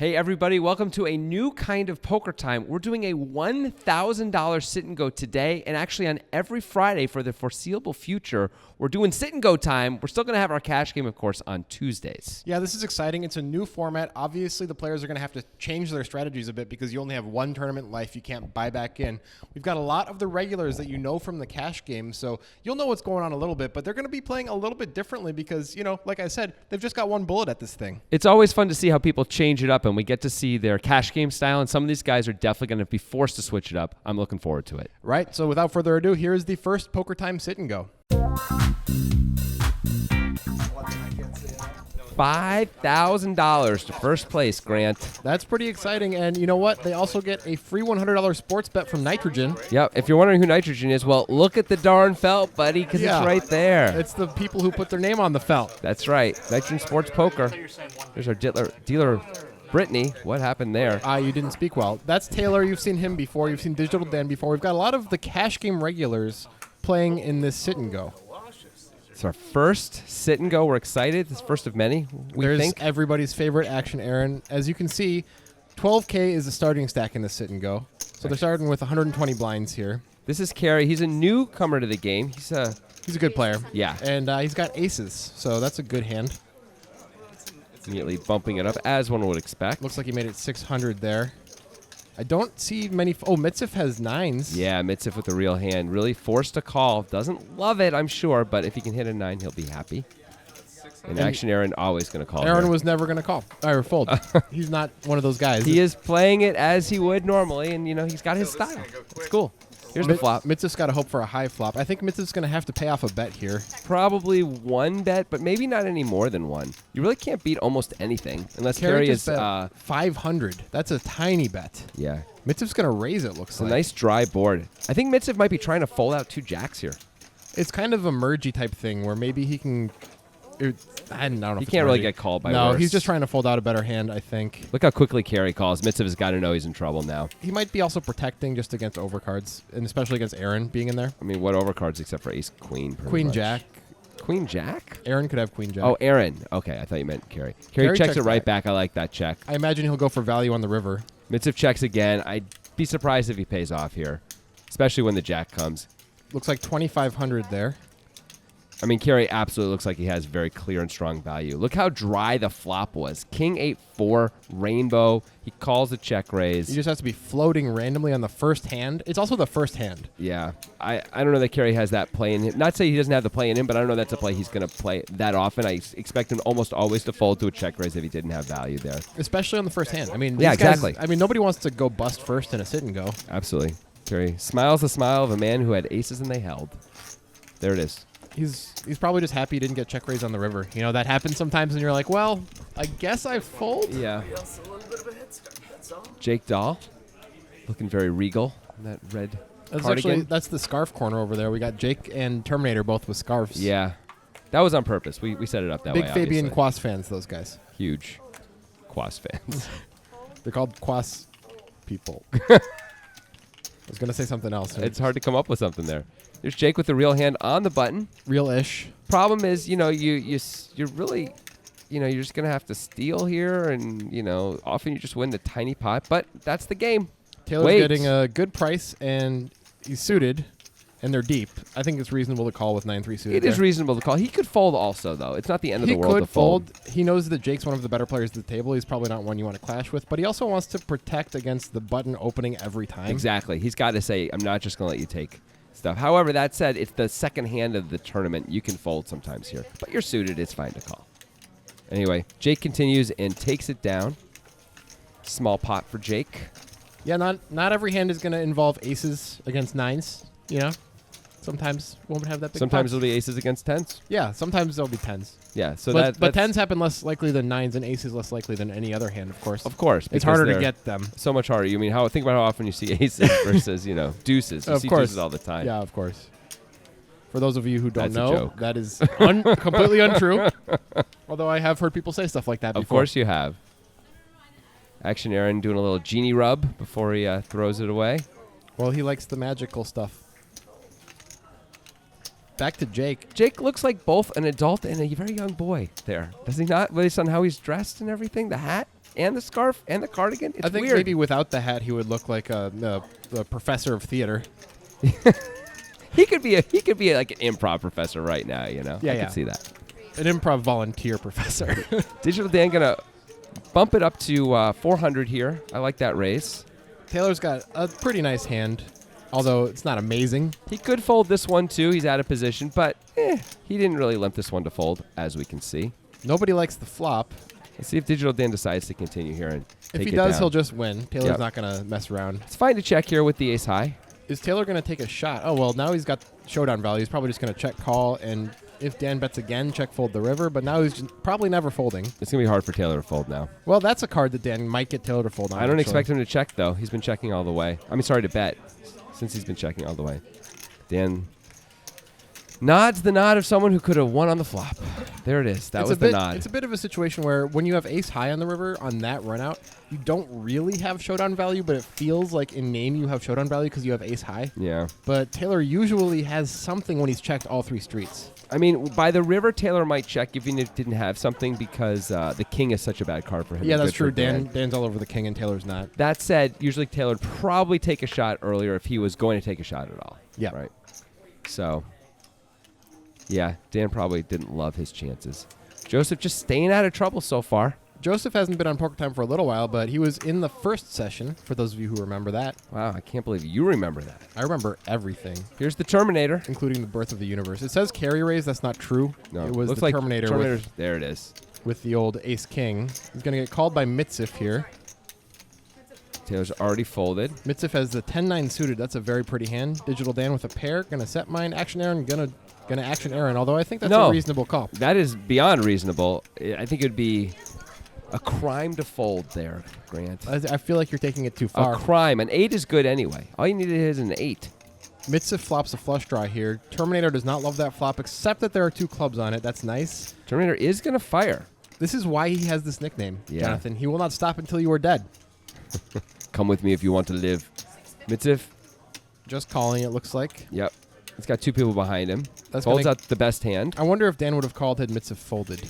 Hey everybody, welcome to a new kind of poker time. We're doing a $1,000 sit and go today, and actually on every Friday for the foreseeable future, we're doing sit and go time. We're still going to have our cash game, of course, on Tuesdays. Yeah, this is exciting. It's a new format. Obviously, the players are going to have to change their strategies a bit because you only have one tournament life. You can't buy back in. We've got a lot of the regulars that you know from the cash game, so you'll know what's going on a little bit, but they're going to be playing a little bit differently because, you know, like I said, they've just got one bullet at this thing. It's always fun to see how people change it up, and we get to see their cash game style, and some of these guys are definitely going to be forced to switch it up. I'm looking forward to it. Right, so without further ado, here's the first Poker Time Sit and Go. $5,000 to first place, Grant. That's pretty exciting, and you know what? They also get a free $100 sports bet from Nitrogen. Yep, if you're wondering who Nitrogen is, well, look at the darn felt, buddy, because Yeah. it's right there. It's the people who put their name on the felt. That's right. Nitrogen Sports Poker. There's our dealer Brittany. What happened there? You didn't speak well. That's Taylor. You've seen him before. You've seen Digital Dan before. We've got a lot of the cash game regulars playing in this sit and go. It's our first sit and go. We're excited. It's first of many, There's think. everybody's favorite Action Aaron. As you can see, 12K is the starting stack in the sit and go. So they're starting with 120 blinds here. This is Kerry. He's a newcomer to the game. He's a good player. Yeah. And he's got aces, so that's a good hand. Immediately bumping it up, as one would expect. Looks like he made it 600 there. I don't see many. Mitsif has nines. Yeah, Mitsif with the real hand. Really forced to call. Doesn't love it, I'm sure, but if he can hit a 9, he'll be happy. And Action Aaron always going to call. Aaron here. was never going to call or fold. He's not one of those guys. He is playing it as he would normally, and, you know, he's got his style. It's cool. Here's the flop. Mitsif's got to hope for a high flop. I think Mitsif's going to have to pay off a bet here. Probably one bet, but maybe not any more than one. You really can't beat almost anything unless Kerry is. Bet 500. That's a tiny bet. Yeah. Mitsif's going to raise it, looks It's a like. nice dry board. I think Mitsif might be trying to fold out 2 jacks here. It's kind of a mergey type thing where maybe he can. I don't know. He can't really get called by No, worse. he's just trying to fold out a better hand, I think. Look how quickly Kerry calls. Mitsif has got to know he's in trouble now. He might be also protecting just against overcards, and especially against Aaron being in there. I mean, what overcards except for ace queen? Queen much. jack. Queen jack? Aaron could have queen jack. Oh, Aaron. Okay, I thought you meant Kerry. Kerry checks it right back. I like that check. I imagine he'll go for value on the river. Mitsif checks again. I'd be surprised if he pays off here, especially when the jack comes. Looks like 2,500 there. I mean, Kerry absolutely looks like he has very clear and strong value. Look how dry the flop was. King 8-4, rainbow. He calls the check raise. You just have to be floating randomly on the first hand. It's also the first hand. Yeah. I don't know that Kerry has that play in him. Not to say he doesn't have the play in him, but I don't know that's a play he's going to play that often. I expect him almost always to fold to a check raise if he didn't have value there. Especially on the first hand. I mean, yeah, these guys, exactly. I mean, nobody wants to go bust first in a sit and go. Absolutely. Kerry smiles the smile of a man who had aces and they held. There it is. He's probably just happy he didn't get check raise on the river. You know, that happens sometimes, and you're like, well, I guess I fold. Yeah. Jake Dahl, looking very regal in that red cardigan. That's the scarf corner over there. We got Jake and Terminator both with scarves. Yeah. That was on purpose. We set it up that Big way, Fabian obviously. Quas fans, those guys. Huge Quas fans. They're called Quas people. I was going to say something else. It's hard to come up with something there. There's Jake with the real hand on the button. Real-ish. Problem is, you know, you're really, you know, you're just going to have to steal here, and, you know, often you just win the tiny pot, but that's the game. Taylor's getting a good price, and he's suited, and they're deep. I think it's reasonable to call with 9-3 suited. It is reasonable to call. He could fold also, though. It's not the end of the world He to could fold. He knows that Jake's one of the better players at the table. He's probably not one you want to clash with, but he also wants to protect against the button opening every time. Exactly. He's got to say, I'm not just going to let you take stuff. However, that said, it's the second hand of the tournament. You can fold sometimes here, but you're suited. It's fine to call. Anyway, Jake continues and takes it down. Small pot for Jake. Yeah, not every hand is going to involve aces against nines, you know? Sometimes won't have that big Sometimes pot. it'll be aces against tens. Yeah, sometimes there'll be tens. Yeah, so But tens happen less likely than nines, and aces less likely than any other hand, of course. Of course. It's harder to get them. So much harder. You mean, think about how often you see aces versus, you know, deuces. You Of see course. deuces all the time. Yeah, of course. For those of you who don't That's a know, joke. that is completely untrue. Although I have heard people say stuff like that before. Of course you have. Action Aaron doing a little genie rub before he throws it away. Well, he likes the magical stuff. Back to Jake. Jake looks like both an adult and a very young boy there. Does he not? Based on how he's dressed and everything, the hat? and the scarf and the cardigan. It's I think weird. maybe without the hat, he would look like the professor of theater. He could be like an improv professor right now, you know? Yeah, I yeah. could see that. An improv volunteer professor. Digital Dan going to bump it up to 400 here. I like that raise. Taylor's got a pretty nice hand, although it's not amazing. He could fold this one, too. He's out of position, but he didn't really limp this one to fold, as we can see. Nobody likes the flop. Let's see if Digital Dan decides to continue here and take If he it does, down. he'll just win. Taylor's Yep. not going to mess around. It's fine to check here with the ace high. Is Taylor going to take a shot? Oh, well, now he's got showdown value. He's probably just going to check call, and if Dan bets again, check fold the river, but now he's probably never folding. It's going to be hard for Taylor to fold now. Well, that's a card that Dan might get Taylor to fold on. I don't actually. expect him to check, though. He's been checking all the way. Sorry, to bet, since he's been checking all the way. Dan nods the nod of someone who could have won on the flop. There it is. That was the nod. It's a bit of a situation where when you have ace high on the river on that run out, you don't really have showdown value, but it feels like in name you have showdown value because you have ace high. Yeah. But Taylor usually has something when he's checked all three streets. I mean, by the river, Taylor might check even if he didn't have something because the king is such a bad card for him. Yeah, and that's good for true. Dan's all over the king and Taylor's not. That said, usually Taylor would probably take a shot earlier if he was going to take a shot at all. Yeah. Right. So, yeah, Dan probably didn't love his chances. Joseph just staying out of trouble so far. Joseph hasn't been on Poker Time for a little while, but he was in the first session, for those of you who remember that. Wow, I can't believe you remember that. I remember everything, Here's the Terminator. including the birth of the universe. It says carry raise. That's not true. No, it was looks the like Terminator Terminator's, there it is. with the old ace king. He's going to get called by Mitsif here. Taylor's already folded. Mitsif has the 10-9 suited. That's a very pretty hand. Digital Dan with a pair. Going to set mine. Action Aaron. Gonna action Aaron. Although I think that's No. a reasonable call. That is beyond reasonable. I think it would be a crime to fold there, Grant. I feel like you're taking it too A far. crime. An 8 is good anyway. All you need is an 8. Mitsif flops a flush draw here. Terminator does not love that flop, except that there are two clubs on it. That's nice. Terminator is going to fire. This is why he has this nickname, Yeah. Jonathan. He will not stop until you are dead. Come with me if you want to live. Mitzif, Just calling, it looks like. yep. He's got two people behind him. That's Folds gonna- out the best hand. I wonder if Dan would have called had Mitsif folded.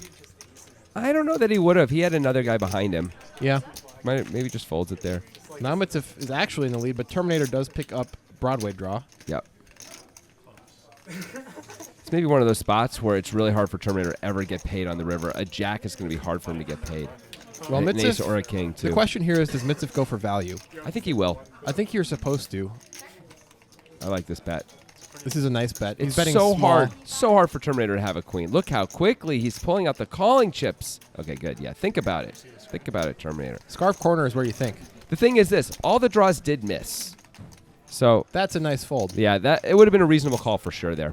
I don't know that he would have. He had another guy behind him. Yeah. Maybe just folds it there. Now Mitsif is actually in the lead, but Terminator does pick up Broadway draw. Yep. It's maybe one of those spots where it's really hard for Terminator to ever get paid on the river. A jack is going to be hard for him to get paid. Well, An ace Mitsif, or a king, too. the question here is, does Mitsif go for value? I think he will. I think you're supposed to. I like this bet. This is a nice bet. He's It's betting so small. hard for Terminator to have a queen. Look how quickly he's pulling out the calling chips. Okay, good. Yeah, think about it. Think about it, Terminator. Scarf corner is where you think. The thing is this. All the draws did miss. So, That's a nice fold. yeah, it would have been a reasonable call for sure there.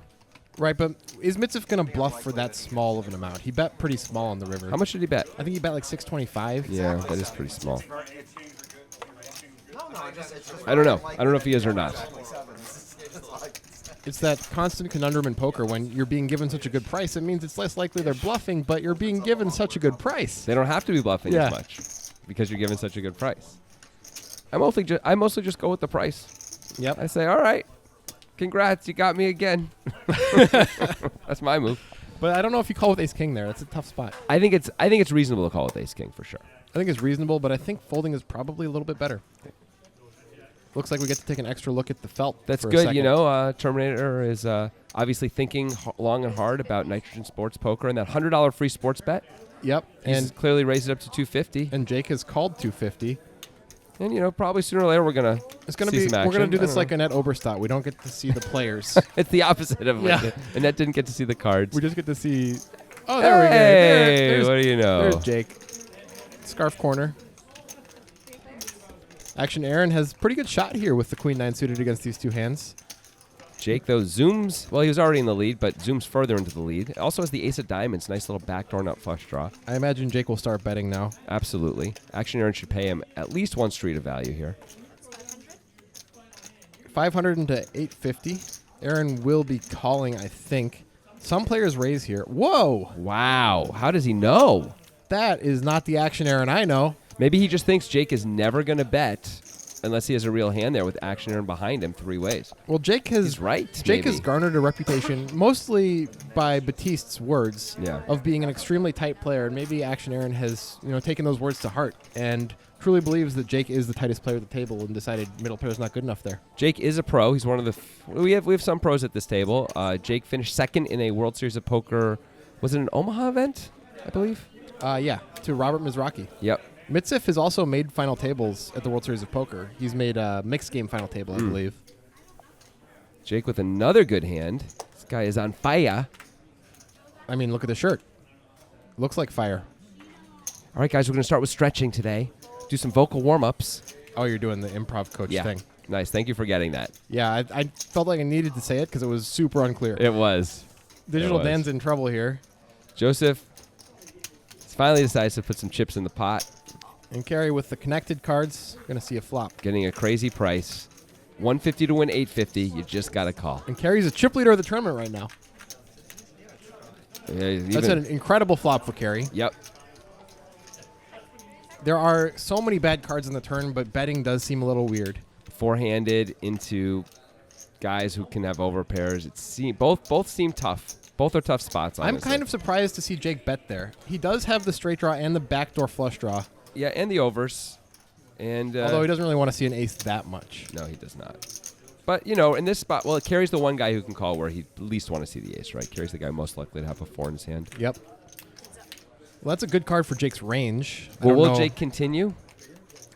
Right, but is Mitsif going to bluff for that small of an amount? He bet pretty small on the river. How much did he bet? I think he bet like 625. Yeah, that is pretty small. I don't know. I don't know if he is or not. It's that constant conundrum in poker. When you're being given such a good price, it means it's less likely they're bluffing, but you're being given such a good price. They don't have to be bluffing Yeah. as much because you're given such a good price. I mostly just go with the price. Yep. I say, all right, congrats, you got me again. That's my move. But I don't know if you call with ace king there. That's a tough spot. I think it's reasonable to call with ace king for sure. I think it's reasonable, but I think folding is probably a little bit better. Looks like we get to take an extra look at the felt. That's for a good. second. You know, Terminator is obviously thinking long and hard about Nitrogen Sports Poker and that $100 free sports bet. Yep. He's clearly raised it up to $250. And Jake has called 250. And you know, probably sooner or later we're gonna It's gonna see be. some We're gonna action. do I this don't like know. Annette Oberstadt. We don't get to see the players. It's the opposite of Yeah. it. Annette didn't get to see the cards. We just get to see. Oh, there we go. Hey, There's, what do you know? there's Jake. Scarf corner. Action Aaron has pretty good shot here with the queen 9 suited against these two hands. Jake, though, zooms. Well, he was already in the lead, but zooms further into the lead. Also has the ace of diamonds. Nice little backdoor nut flush draw. I imagine Jake will start betting now. Absolutely. Action Aaron should pay him at least one street of value here. 500 into 850. Aaron will be calling, I think. Some players raise here. Whoa! Wow. How does he know? That is not the Action Aaron I know. Maybe he just thinks Jake is never going to bet unless he has a real hand there with Action Aaron behind him 3 ways. Well, Jake has He's right. Jake maybe. has garnered a reputation, mostly by Batiste's words, Yeah. of being an extremely tight player, and maybe Action Aaron has taken those words to heart and truly believes that Jake is the tightest player at the table and decided middle pair is not good enough there. Jake is a pro. He's one of the. We have some pros at this table. Jake finished second in a World Series of Poker. Was it an Omaha event? I believe. Yeah, to Robert Mizrachi. Yep. Mitsif has also made final tables at the World Series of Poker. He's made a mixed game final table, I believe. Jake with another good hand. This guy is on fire. I mean, look at the shirt. Looks like fire. All right, guys, we're going to start with stretching today. Do some vocal warm-ups. Oh, you're doing the improv coach Yeah. thing. Nice. Thank you for getting that. Yeah, I felt like I needed to say it because it was super unclear. It was. Digital it was. Dan's in trouble here. Joseph finally decides to put some chips in the pot, And Kerry with the connected cards, going to see a flop. getting a crazy price. 150 to win 850. You just got to call. And Kerry's a chip leader of the tournament right now. Yeah, That's an incredible flop for Kerry. Yep. There are so many bad cards in the turn, but betting does seem a little weird. Four-handed into guys who can have overpairs. Both seem tough. Both are tough spots. I'm Honestly. kind of surprised to see Jake bet there. He does have the straight draw and the backdoor flush draw, yeah, and the overs, and although he doesn't really want to see an ace that much. no, he does not. But in this spot, well, it carries the one guy who can call where he least want to see the ace, right? Carries the guy most likely to have a 4 in his hand. Yep. Well, that's a good card for Jake's range. I Well, don't will know. Jake continue?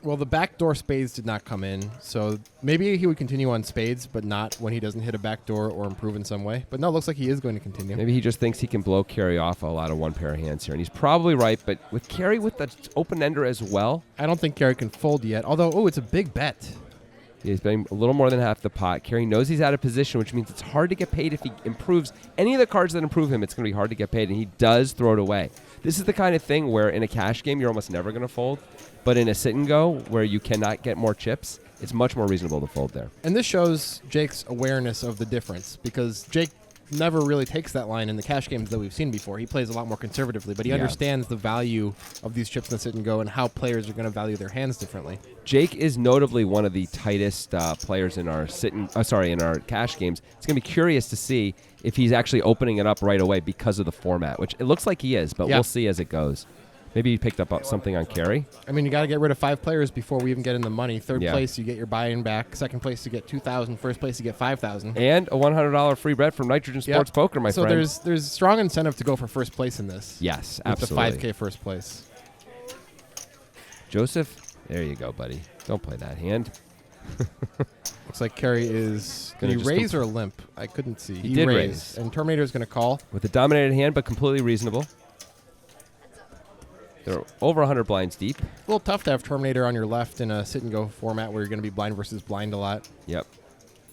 Well, the backdoor spades did not come in, so maybe he would continue on spades, but not when he doesn't hit a backdoor or improve in some way. But no, it looks like he is going to continue. Maybe he just thinks he can blow Carey off a lot of one pair of hands here, and he's probably right. But with Carey with the open ender as well, I don't think Kerry can fold yet, although, it's a big bet. he's betting a little more than half the pot. Carey knows he's out of position, which means it's hard to get paid if he improves any of the cards that improve him. It's going to be hard to get paid, and he does throw it away. This is the kind of thing where in a cash game you're almost never going to fold, but in a sit and go where you cannot get more chips, it's much more reasonable to fold there. And this shows Jake's awareness of the difference, because Jake never really takes that line in the cash games that we've seen before. He plays a lot more conservatively, but he Yeah. understands the value of these chips in the sit and go and how players are going to value their hands differently. Jake is notably one of the tightest players in our in our cash games. It's going to be curious to see if he's actually opening it up right away because of the format, which it looks like he is, but Yeah. we'll see as it goes. Maybe he picked up something on Carey. I mean, you got to get rid of 5 players before we even get in the money. Third Yeah. place, you get your buy-in back. Second place, you get 2,000. First place, you get 5,000. And a $100 free bet from Nitrogen Yep. Sports Poker, my so friend. there's strong incentive to go for first place in this. Yes, with absolutely. the 5K first place. Joseph, there you go, buddy. Don't play that hand. Looks like Kerry is Gonna did he just raise or limp? I couldn't see. He did raised. raise. And Terminator's going to call. With a dominated hand, but completely reasonable. They're over 100 blinds deep. A little tough to have Terminator on your left in a sit and go format where you're going to be blind versus blind a lot. Yep.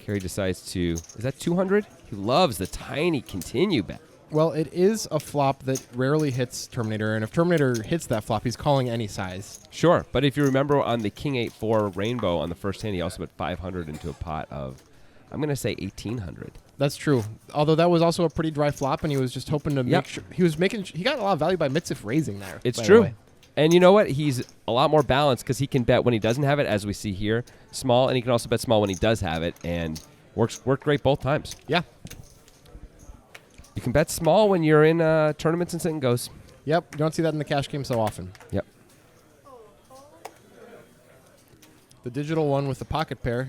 Carey decides to... Is that 200? He loves the tiny continue bet. Well, it is a flop that rarely hits Terminator, and if Terminator hits that flop, he's calling any size. Sure, but if you remember on the King 8-4 Rainbow on the first hand, he also put 500 into a pot of, I'm going to say 1,800. That's true. Although that was also a pretty dry flop, and he was just hoping to Yep. make sure he got a lot of value by Mitsif raising there. It's by the true. way. And you know what? He's a lot more balanced because he can bet when he doesn't have it, as we see here, small, and he can also bet small when he does have it, and worked great both times. Yeah. You can bet small when you're in tournaments and sit and goes. Yep. You don't see that in the cash game so often. Yep. The digital one with the pocket pair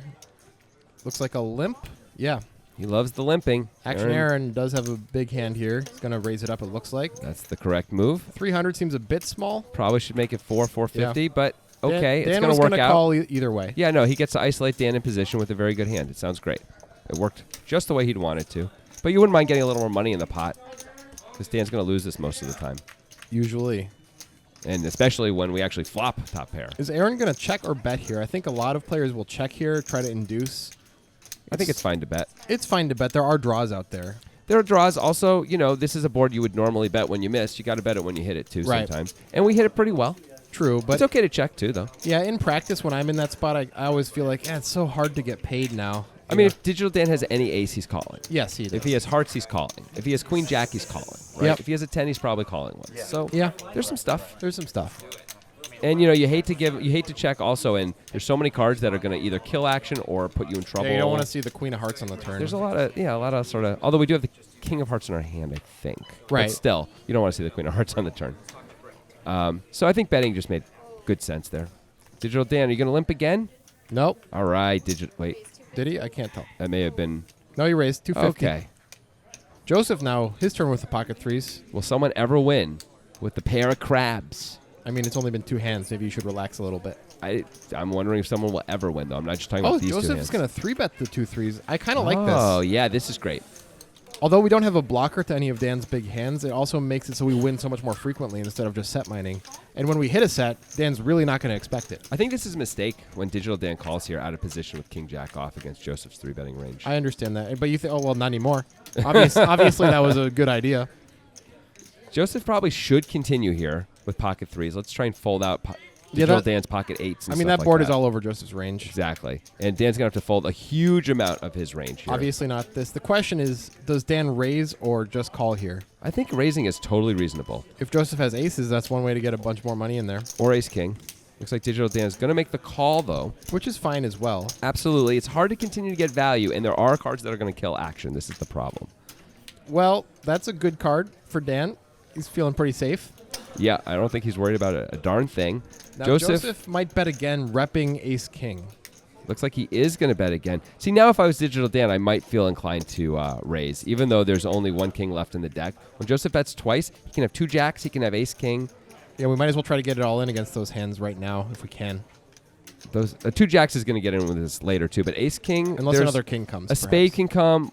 looks like a limp. Yeah. He loves the limping. Action Aaron does have a big hand here. He's going to raise it up, it looks like. That's the correct move. 300 seems a bit small. Probably should make it 450, but okay, Dan it's going was to work gonna out. call either way. Yeah, no, he gets to isolate Dan in position with a very good hand. It sounds great. It worked just the way he'd want it to. But you wouldn't mind getting a little more money in the pot because Dan's going to lose this most of the time. Usually. And especially when we actually flop top pair. Is Aaron going to check or bet here? I think a lot of players will check here, try to induce. I think it's fine to bet. It's fine to bet. There are draws out there. There are draws. Also, this is a board you would normally bet when you miss. You got to bet it when you hit it, too, Right. sometimes. And we hit it pretty well. True, but It's okay to check, too, though. yeah, in practice, when I'm in that spot, I always feel like, it's so hard to get paid now. I mean, if Digital Dan has any ace, he's calling. Yes, he does. If he has hearts, he's calling. If he has Queen Jack, he's calling. Right? Yep. If he has a 10, he's probably calling one. So Yeah. there's some stuff. There's some stuff. And you hate to check also, and there's so many cards that are going to either kill action or put you in trouble. Yeah, you don't want to see the Queen of Hearts on the turn. There's a lot of sort of. Although we do have the King of Hearts in our hand, I think. Right. But still, you don't want to see the Queen of Hearts on the turn. So I think betting just made good sense there. Digital Dan, are you going to limp again? Nope. All right, Wait, Did he? I can't tell. that may have been. No, he raised 250. Okay. Joseph now, his turn with the pocket threes. Will someone ever win with the pair of crabs? I mean, it's only been 2 hands. Maybe you should relax a little bit. I'm wondering if someone will ever win, though. I'm not just talking about these 2 hands. Joseph's going to 3-bet the 2 threes. I kind of like this. Oh, yeah, this is great. Although we don't have a blocker to any of Dan's big hands, it also makes it so we win so much more frequently instead of just set mining. And when we hit a set, Dan's really not going to expect it. I think this is a mistake when Digital Dan calls here out of position with King Jack off against Joseph's 3-betting range. I understand that. But you think, oh, well, not anymore. Obviously, that was a good idea. Joseph probably should continue here with pocket threes. Let's try and fold out Digital Dan's pocket eights. And that board is all over Joseph's range. Exactly. And Dan's going to have to fold a huge amount of his range here. Obviously not this. The question is, does Dan raise or just call here? I think raising is totally reasonable. If Joseph has aces, that's one way to get a bunch more money in there. Or ace-king. Looks like Digital Dan is going to make the call, though. Which is fine as well. Absolutely. It's hard to continue to get value, and there are cards that are going to kill action. This is the problem. Well, that's a good card for Dan. He's feeling pretty safe. Yeah, I don't think he's worried about a darn thing. Now, Joseph might bet again, repping ace-king. Looks like he is going to bet again. See, now if I was Digital Dan, I might feel inclined to raise, even though there's only 1 king left in the deck. When Joseph bets twice, he can have 2 jacks, he can have ace-king. Yeah, we might as well try to get it all in against those hands right now if we can. Those 2 jacks is going to get in with this later, too. But ace-king... Unless another king comes, A spade can come.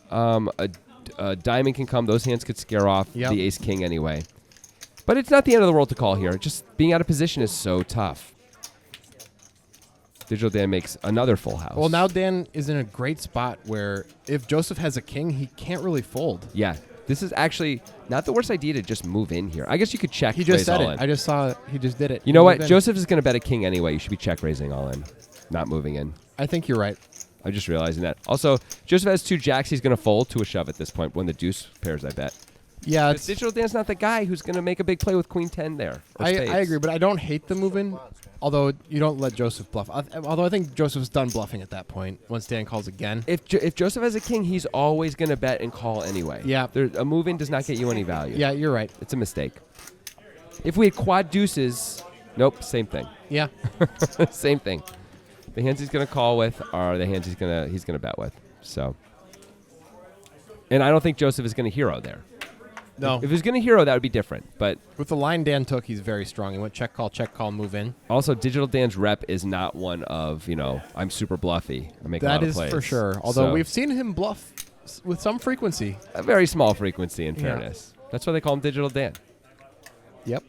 A diamond can come. Those hands could scare off the ace-king anyway. But it's not the end of the world to call here. Just being out of position is so tough. Digital Dan makes another full house. Well, now Dan is in a great spot where if Joseph has a king, he can't really fold. Yeah. This is actually not the worst idea to just move in here. I guess you could check He just raise said all it. in. I just saw it. He just did it. You know what? Joseph is going to bet a king anyway. You should be check raising all in, not moving in. I think you're right. I'm just realizing that. Also, Joseph has 2 jacks. He's going to fold to a shove at this point when the deuce pairs, I bet. Yeah, Digital Dan's not the guy who's going to make a big play with Queen 10 there. I agree, but I don't hate the move-in, although you don't let Joseph bluff. Although I think Joseph's done bluffing at that point once Dan calls again. If Joseph has a king, he's always going to bet and call anyway. Yeah. A move-in does not get you any value. Yeah, you're right. It's a mistake. If we had quad deuces, nope, same thing. Yeah. Same thing. The hands he's going to call with are the hands he's going to bet with. So, and I don't think Joseph is going to hero there. No. If he's going to hero, that would be different. But with the line Dan took, he's very strong. He went check, call, move in. Also, Digital Dan's rep is not one of, I'm super bluffy. I make a lot of plays. That is for sure. Although we've seen him bluff with some frequency. A very small frequency, in fairness. That's why they call him Digital Dan. Yep.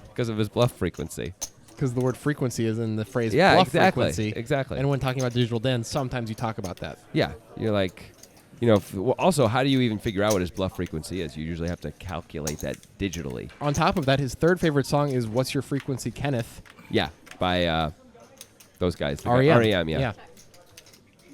Because of his bluff frequency. Because the word frequency is in the phrase bluff frequency. Exactly. And when talking about Digital Dan, sometimes you talk about that. Yeah. You're like... also, how do you even figure out what his bluff frequency is? You usually have to calculate that digitally. On top of that, his third favorite song is What's Your Frequency, Kenneth? Yeah, by those guys. REM. Yeah.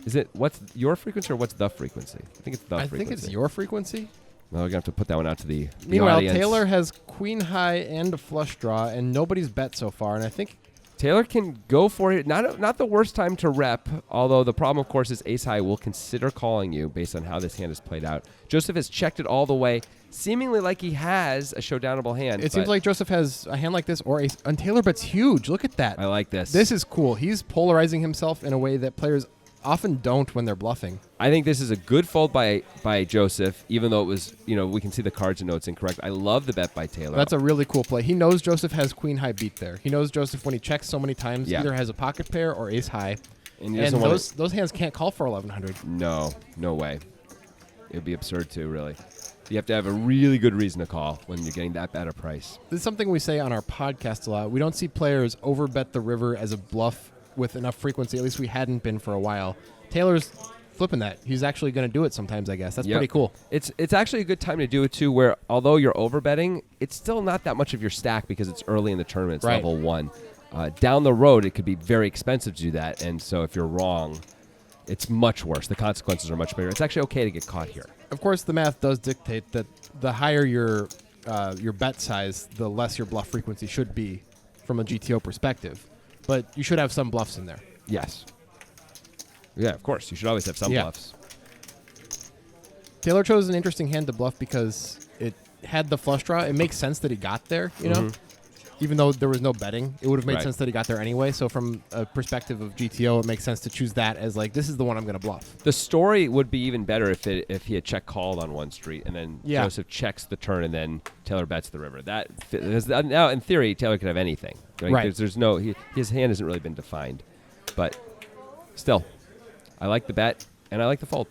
Is it what's your frequency or what's the frequency? I think it's the frequency. I think it's your frequency. Well, we're going to have to put that one out to the Meanwhile, audience. Taylor has queen high and a flush draw, and nobody's bet so far. And I think Taylor can go for it. Not the worst time to rep, although the problem, of course, is ace high will consider calling you based on how this hand is played out. Joseph has checked it all the way, seemingly like he has a showdownable hand. It seems like Joseph has a hand like this or ace. And Taylor bets huge. Look at that. I like this. This is cool. He's polarizing himself in a way that players often don't when they're bluffing. I think this is a good fold by Joseph, even though it was, we can see the cards and know it's incorrect. I love the bet by Taylor. That's a really cool play. He knows Joseph has queen high beat there. He knows Joseph, when he checks so many times, either has a pocket pair or ace high. And those hands can't call for 1100. No way. It would be absurd to, really. You have to have a really good reason to call when you're getting that bad a price. This is something we say on our podcast a lot. We don't see players overbet the river as a bluff with enough frequency. At least we hadn't been for a while. Taylor's flipping that. He's actually going to do it sometimes, I guess. That's pretty cool. It's actually a good time to do it, too, where although you're overbetting, it's still not that much of your stack because it's early in the tournament. It's level 1. Down the road, it could be very expensive to do that, and so if you're wrong, it's much worse. The consequences are much bigger. It's actually okay to get caught here. Of course, the math does dictate that the higher your bet size, the less your bluff frequency should be from a GTO perspective, but you should have some bluffs in there. Yes. Yeah, of course. You should always have some Yeah. bluffs. Taylor chose an interesting hand to bluff because it had the flush draw. It makes sense that he got there, you know? Even though there was no betting, it would have made Right. sense that he got there anyway. So from a perspective of GTO, it makes sense to choose that as like, this is the one I'm going to bluff. The story would be even better if he had check called on one street and then Yeah. Joseph checks the turn and then Taylor bets the river. Because now in theory Taylor could have anything. Right. There's no his hand hasn't really been defined, but still, I like the bet and I like the fold.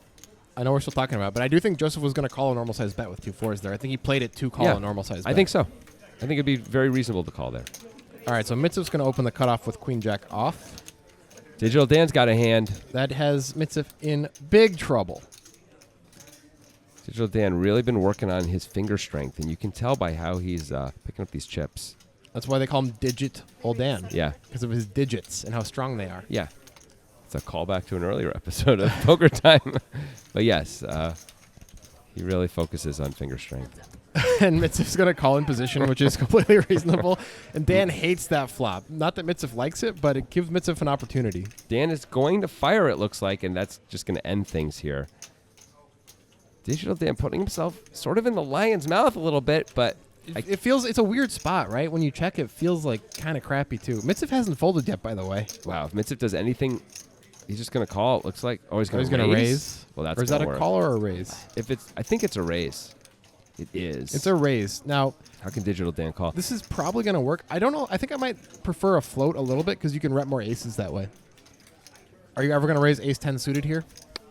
I know we're still talking about it, but I do think Joseph was going to call a normal size bet with 2-4s there. I think he played it to call a normal size bet. I think so. I think it'd be very reasonable to call there. All right, so Mitsev's going to open the cutoff with Queen Jack off. Digital Dan's got a hand. That has Mitsev in big trouble. Digital Dan really been working on his finger strength, and you can tell by how he's picking up these chips. That's why they call him Digit Old Dan. Yeah. Because of his digits and how strong they are. Yeah. It's a callback to an earlier episode of Poker Time. But yes, he really focuses on finger strength. And Mitsev's going to call in position, which is completely reasonable. And Dan hates that flop. Not that Mitsev likes it, but it gives Mitsev an opportunity. Dan is going to fire, it looks like, and that's just going to end things here. Digital Dan putting himself sort of in the lion's mouth a little bit, but It feels, it's a weird spot, right? When you check, it feels like kind of crappy too. Mitsev hasn't folded yet, by the way. wow, if Mitsev does anything, he's just going to call, it looks like. Oh, he's Oh, going he's to going to raise? raise. Well, that's or is that gonna a work. call or a raise? I think it's a raise. It is. It's a raise. Now, How can Digital Dan call? this is probably going to work. I don't know. I think I might prefer a float a little bit because you can rep more aces that way. Are you ever going to raise ace-10 suited here?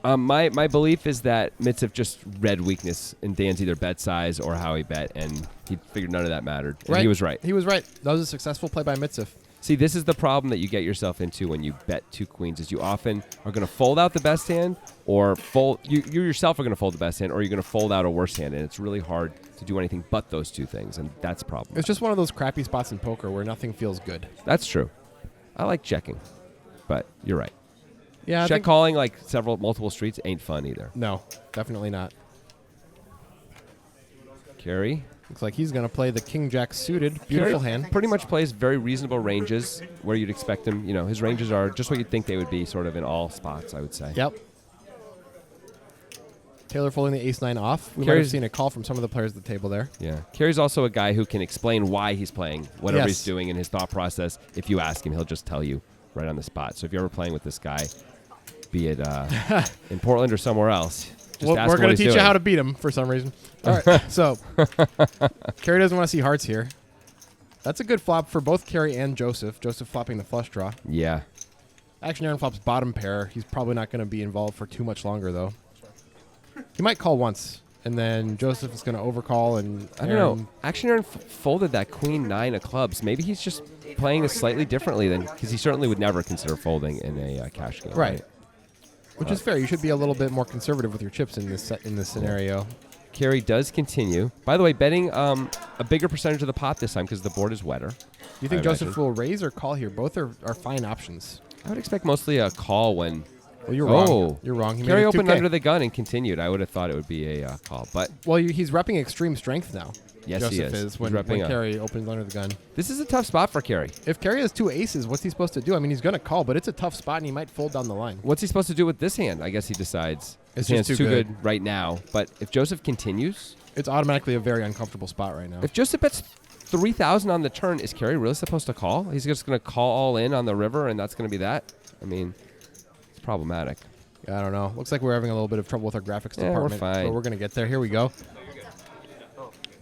My belief is that Mitsev just read weakness in Dan's either bet size or how he bet, and he figured none of that mattered. And he was right. He was right. That was a successful play by Mitsev. See, this is the problem that you get yourself into when you bet two queens, is you often are going to fold out the best hand, or fold. You yourself are going to fold the best hand, or you're going to fold out a worse hand, and it's really hard to do anything but those two things, and that's a problem. It's just one of those crappy spots in poker where nothing feels good. That's true. I like checking, but you're right. Yeah, I Check think, calling like multiple streets ain't fun either. no, definitely not. Carry. Looks like he's going to play the king-jack suited. Beautiful Carey hand. Pretty much plays very reasonable ranges where you'd expect him. You know, his ranges are just what you'd think they would be, sort of in all spots, I would say. Yep. Taylor folding the ace-9 off. We might have Carey's- seen a call from some of the players at the table there. Yeah. Carey's also a guy who can explain why he's playing whatever Yes. he's doing in his thought process. If you ask him, he'll just tell you right on the spot. So if you're ever playing with this guy, be it in Portland or somewhere else, just Well, ask we're him going what to he's teach you doing. how to beat him for some reason. All right, so Carey doesn't want to see hearts here. That's a good flop for both Carey and Joseph. Joseph flopping the flush draw. Yeah. Action Aaron flops bottom pair. He's probably not going to be involved for too much longer, though. He might call once, and then Joseph is going to overcall, and I don't know. Action Aaron folded that queen 9 of clubs. Maybe he's just playing this slightly differently than, because he certainly would never consider folding in a cash game. Right. Which is fair. You should be a little bit more conservative with your chips in this scenario. Carey does continue. By the way, betting a bigger percentage of the pot this time because the board is wetter. Do you think I Joseph imagine. will raise or call here? Both are fine options. I would expect mostly a call when. Well, you're Oh. wrong. You're wrong. He Carey made it opened 2K. under the gun and continued. I would have thought it would be a call, but Well, he's repping extreme strength now. Yes, he Joseph is. is He's when repping up. Carey opens under the gun. this is a tough spot for Carey. If Carey has two aces, what's he supposed to do? I mean, he's going to call, but it's a tough spot, and he might fold down the line. What's he supposed to do with this hand? I guess he decides It's his hand's just too too good good. right now. But if Joseph continues, It's automatically a very uncomfortable spot right now. if Joseph bets 3,000 on the turn, is Carey really supposed to call? He's just going to call all in on the river, and that's going to be that? I mean, it's problematic. I don't know. Looks like we're having a little bit of trouble with our graphics Yeah, we're department. fine. But we're going to get there. Here we go.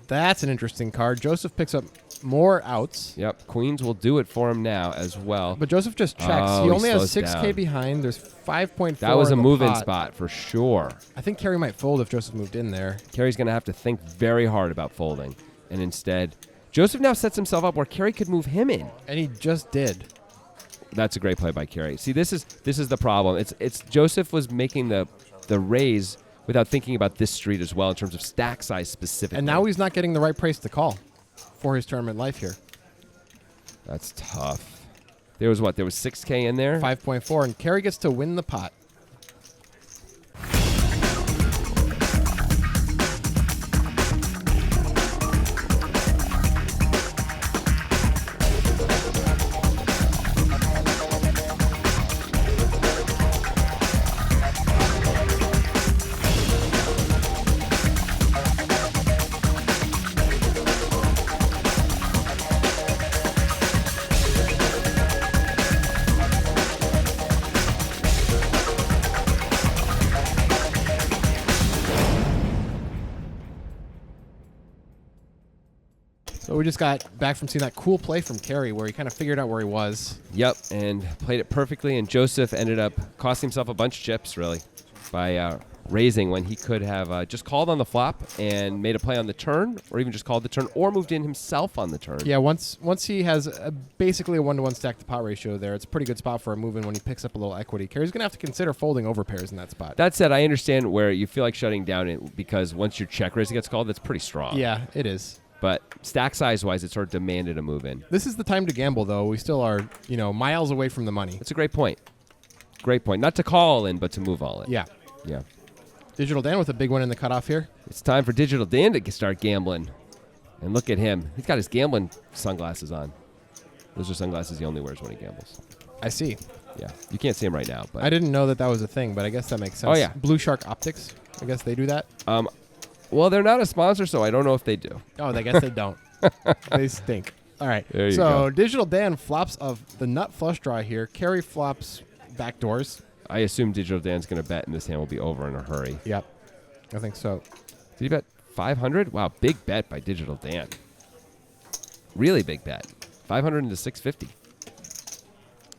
That's an interesting card. Joseph picks up more outs. Yep, queens will do it for him now as well. But Joseph just checks. Oh, he he only has slows 6K down. behind. There's 5.4. That was a in the move-in pot. spot for sure. I think Carey might fold if Joseph moved in there. Carey's going to have to think very hard about folding. And instead, Joseph now sets himself up where Carey could move him in. And he just did. That's a great play by Carey. See, this is the problem. It's Joseph was making the raise without thinking about this street as well in terms of stack size specifically. And now he's not getting the right price to call for his tournament life here. That's tough. There was 6K in there? 5.4, and Carey gets to win the pot. we just got back from seeing that cool play from Kerry where he kind of figured out where he was. Yep, and played it perfectly. And Joseph ended up costing himself a bunch of chips, really, by raising when he could have just called on the flop and made a play on the turn, or even just called the turn, or moved in himself on the turn. Yeah, once he has basically a 1-to-1 stack to pot ratio there, it's a pretty good spot for a move-in when he picks up a little equity. Kerry's going to have to consider folding over pairs in that spot. That said, I understand where you feel like shutting down it because once your check raise gets called, that's pretty strong. Yeah, it is. But stack size-wise, it sort of demanded a move in. This is the time to gamble, though. We still are, miles away from the money. That's a great point. Great point. Not to call all in, but to move all in. Yeah. Yeah. Digital Dan with a big one in the cutoff here. It's time for Digital Dan to start gambling. And look at him. He's got his gambling sunglasses on. Those are sunglasses he only wears when he gambles. I see. Yeah. You can't see him right now. But I didn't know that was a thing, but I guess that makes sense. Oh, yeah. Blue Shark Optics. I guess they do that. Well, they're not a sponsor, so I don't know if they do. Oh, I guess they don't. They stink. All right. There you so go. Digital Dan flops of the nut flush draw here. Kerry flops backdoors. I assume Digital Dan's going to bet, and this hand will be over in a hurry. Yep. I think so. Did he bet 500? Wow, big bet by Digital Dan. Really big bet. 500 into 650.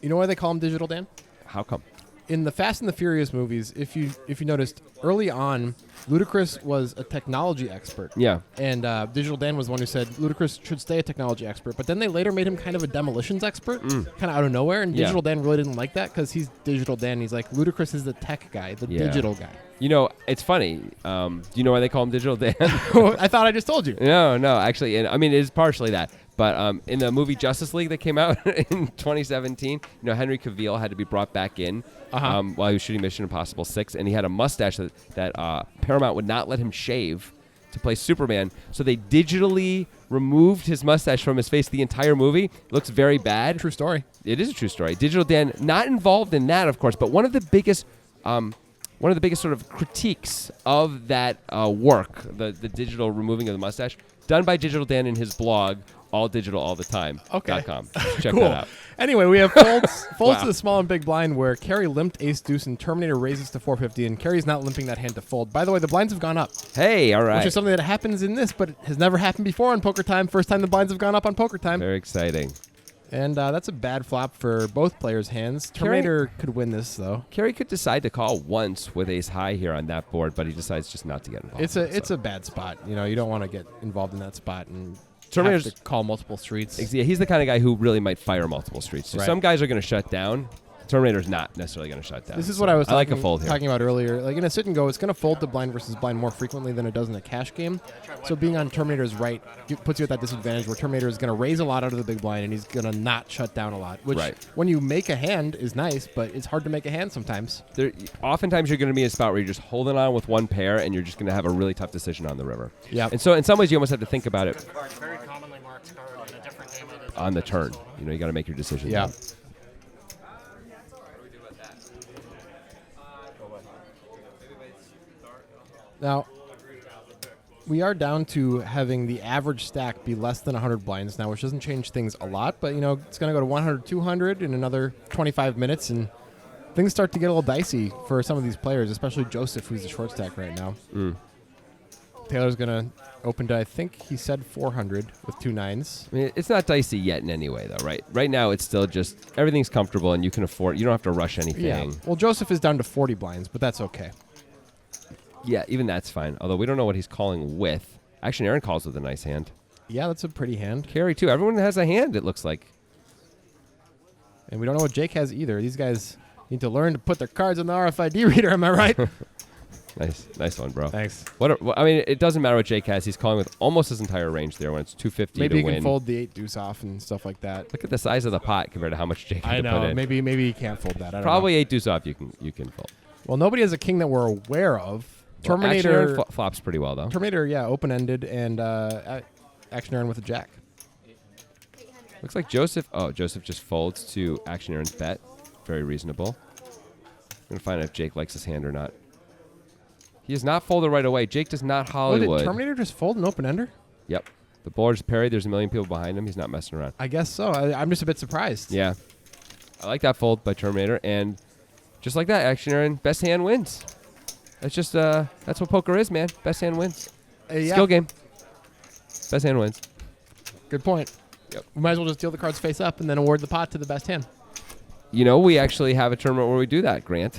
You know why they call him Digital Dan? How come? In the Fast and the Furious movies, if you noticed early on, Ludacris was a technology expert. Yeah. And Digital Dan was the one who said Ludacris should stay a technology expert. But then they later made him kind of a demolitions expert, kind of out of nowhere. And Yeah. Digital Dan really didn't like that because he's Digital Dan. He's like, Ludacris is the tech guy, the Yeah. digital guy. You know, it's funny. Do you know why they call him Digital Dan? I thought I just told you. No, actually, and I mean, it is partially that. But in the movie Justice League that came out in 2017, Henry Cavill had to be brought back in while he was shooting Mission Impossible 6, and he had a mustache that Paramount would not let him shave to play Superman. So they digitally removed his mustache from his face the entire movie. It looks very bad. True story. It is a true story. Digital Dan, not involved in that, of course, but one of the biggest sort of critiques of that work, the digital removing of the mustache, done by Digital Dan in his blog, alldigitalallthetime.com. Check Cool. that out. Anyway, we have folds Wow. to the small and big blind where Kerry limped ace deuce and Terminator raises to 450, and Kerry's not limping that hand to fold. By the way, the blinds have gone up, Hey, all which right. is something that happens in this, but it has never happened before on Poker Time. First time the blinds have gone up on Poker Time. Very exciting. And that's a bad flop for both players' hands. Terminator could win this, though. Kerry could decide to call once with ace high here on that board, but he decides just not to get involved. It's a bad spot. You don't want to get involved in that spot and Terminator's- have to call multiple streets. Yeah, he's the kind of guy who really might fire multiple streets. So Right. some guys are going to shut down. Terminator's not necessarily going to shut down. This is So what I was like a fold here. talking about earlier. Like in a sit and go, it's going to fold to blind versus blind more frequently than it does in a cash game. So being on Terminator's right puts you at that disadvantage where Terminator is going to raise a lot out of the big blind and he's going to not shut down a lot. Which, Right. when you make a hand, is nice, but it's hard to make a hand sometimes. Oftentimes you're going to be in a spot where you're just holding on with one pair and you're just going to have a really tough decision on the river. Yep. And so in some ways you almost have to think about it Very commonly marked card in a different game other than on the turn. You got to make your decision. Yeah. then. Now, we are down to having the average stack be less than 100 blinds now, which doesn't change things a lot, but it's going to go to 100, 200 in another 25 minutes, and things start to get a little dicey for some of these players, especially Joseph, who's the short stack right now. Taylor's going to open to, I think he said 400 with 2 nines. I mean, it's not dicey yet in any way, though, right? Right now, it's still just everything's comfortable and you can afford. You don't have to rush anything. Yeah. Well, Joseph is down to 40 blinds, but that's okay. Yeah, even that's fine. Although we don't know what he's calling with. Action Aaron calls with a nice hand. Yeah, that's a pretty hand. Carry too. Everyone has a hand. It looks like. And we don't know what Jake has either. These guys need to learn to put their cards on the RFID reader. Am I right? Nice one, bro. Thanks. I mean, it doesn't matter what Jake has. He's calling with almost his entire range there when it's 250 Maybe to you win. can fold the 8 deuce off and stuff like that. Look at the size of the pot compared to how much Jake had I to put know. in. Maybe you can't fold that. I don't Probably know. 8 deuce off. You can fold. Well, nobody has a king that we're aware of. Well, Action Terminator. Aaron flops pretty well though. Terminator, yeah, open ended, and Action Aaron with a jack. Looks like Joseph. Oh, Joseph just folds to Action Aaron's bet. Very reasonable. I'm gonna find out if Jake likes his hand or not. He has not folded right away. Jake does not Oh, Hollywood. did Terminator just fold an open ender? Yep. The board's parried. There's a million people behind him. He's not messing around. I guess so. I'm just a bit surprised. Yeah. I like that fold by Terminator. And just like that, Action Aaron, best hand wins. That's just, that's what poker is, man. Best hand wins. Yeah. Skill game. Best hand wins. Good point. Yep. We might as well just deal the cards face up and then award the pot to the best hand. You know, we actually have a tournament where we do that, Grant.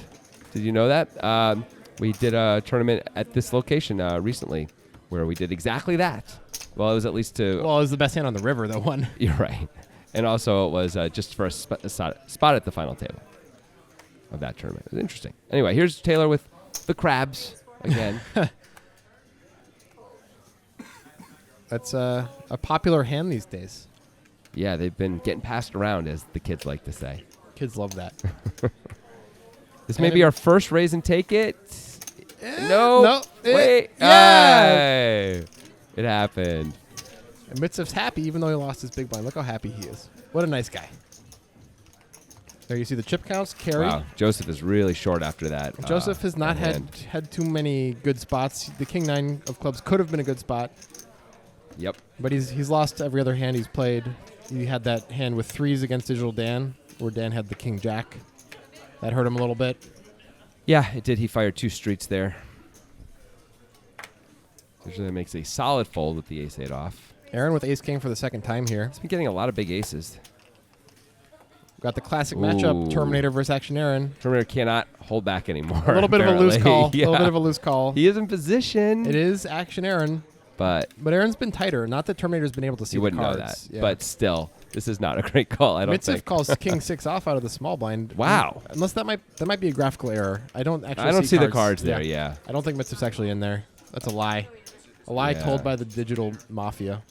Did you know that? We did a tournament at this location recently where we did exactly that. Well, it was at least to... Well, it was the best hand on the river that won. You're right. And also it was just for a spot at the final table of that tournament. It was interesting. Anyway, here's Taylor with the crabs again. That's a popular hand these days. Yeah, they've been getting passed around, as the kids like to say. Kids love that. This may be our first raise and take it. No. No. Wait. Yeah. Hey. It happened. And Mitsuf's happy even though he lost his big blind. Look how happy he is. What a nice guy. There you see the chip counts, carry. Wow. Joseph is really short after that. Joseph has not hand. had too many good spots. The King 9 of clubs could have been a good spot, Yep. but he's lost every other hand he's played. He had that hand with threes against Digital Dan, where Dan had the King Jack. That hurt him a little bit. Yeah, it did. He fired 2 streets there. Usually that makes a solid fold with the ace-8 off. Aaron with Ace King for the second time here. He's been getting a lot of big aces. Got the classic matchup, Ooh. Terminator versus Action Aaron. Terminator cannot hold back anymore. A little bit of a loose call. Yeah. A little bit of a loose call. He is in position. It is Action Aaron, But but Aaron's been tighter. Not that Terminator's been able to see you the wouldn't know cards. that. Yeah. But still, this is not a great call, I don't Mitsuf think. calls King 6 off out of the small blind. Wow. Unless that might be a graphical error. I don't actually I don't see the cards. cards there, yeah. I don't think Mitsuf's actually in there. That's a lie. A lie Yeah. told by the Digital Mafia.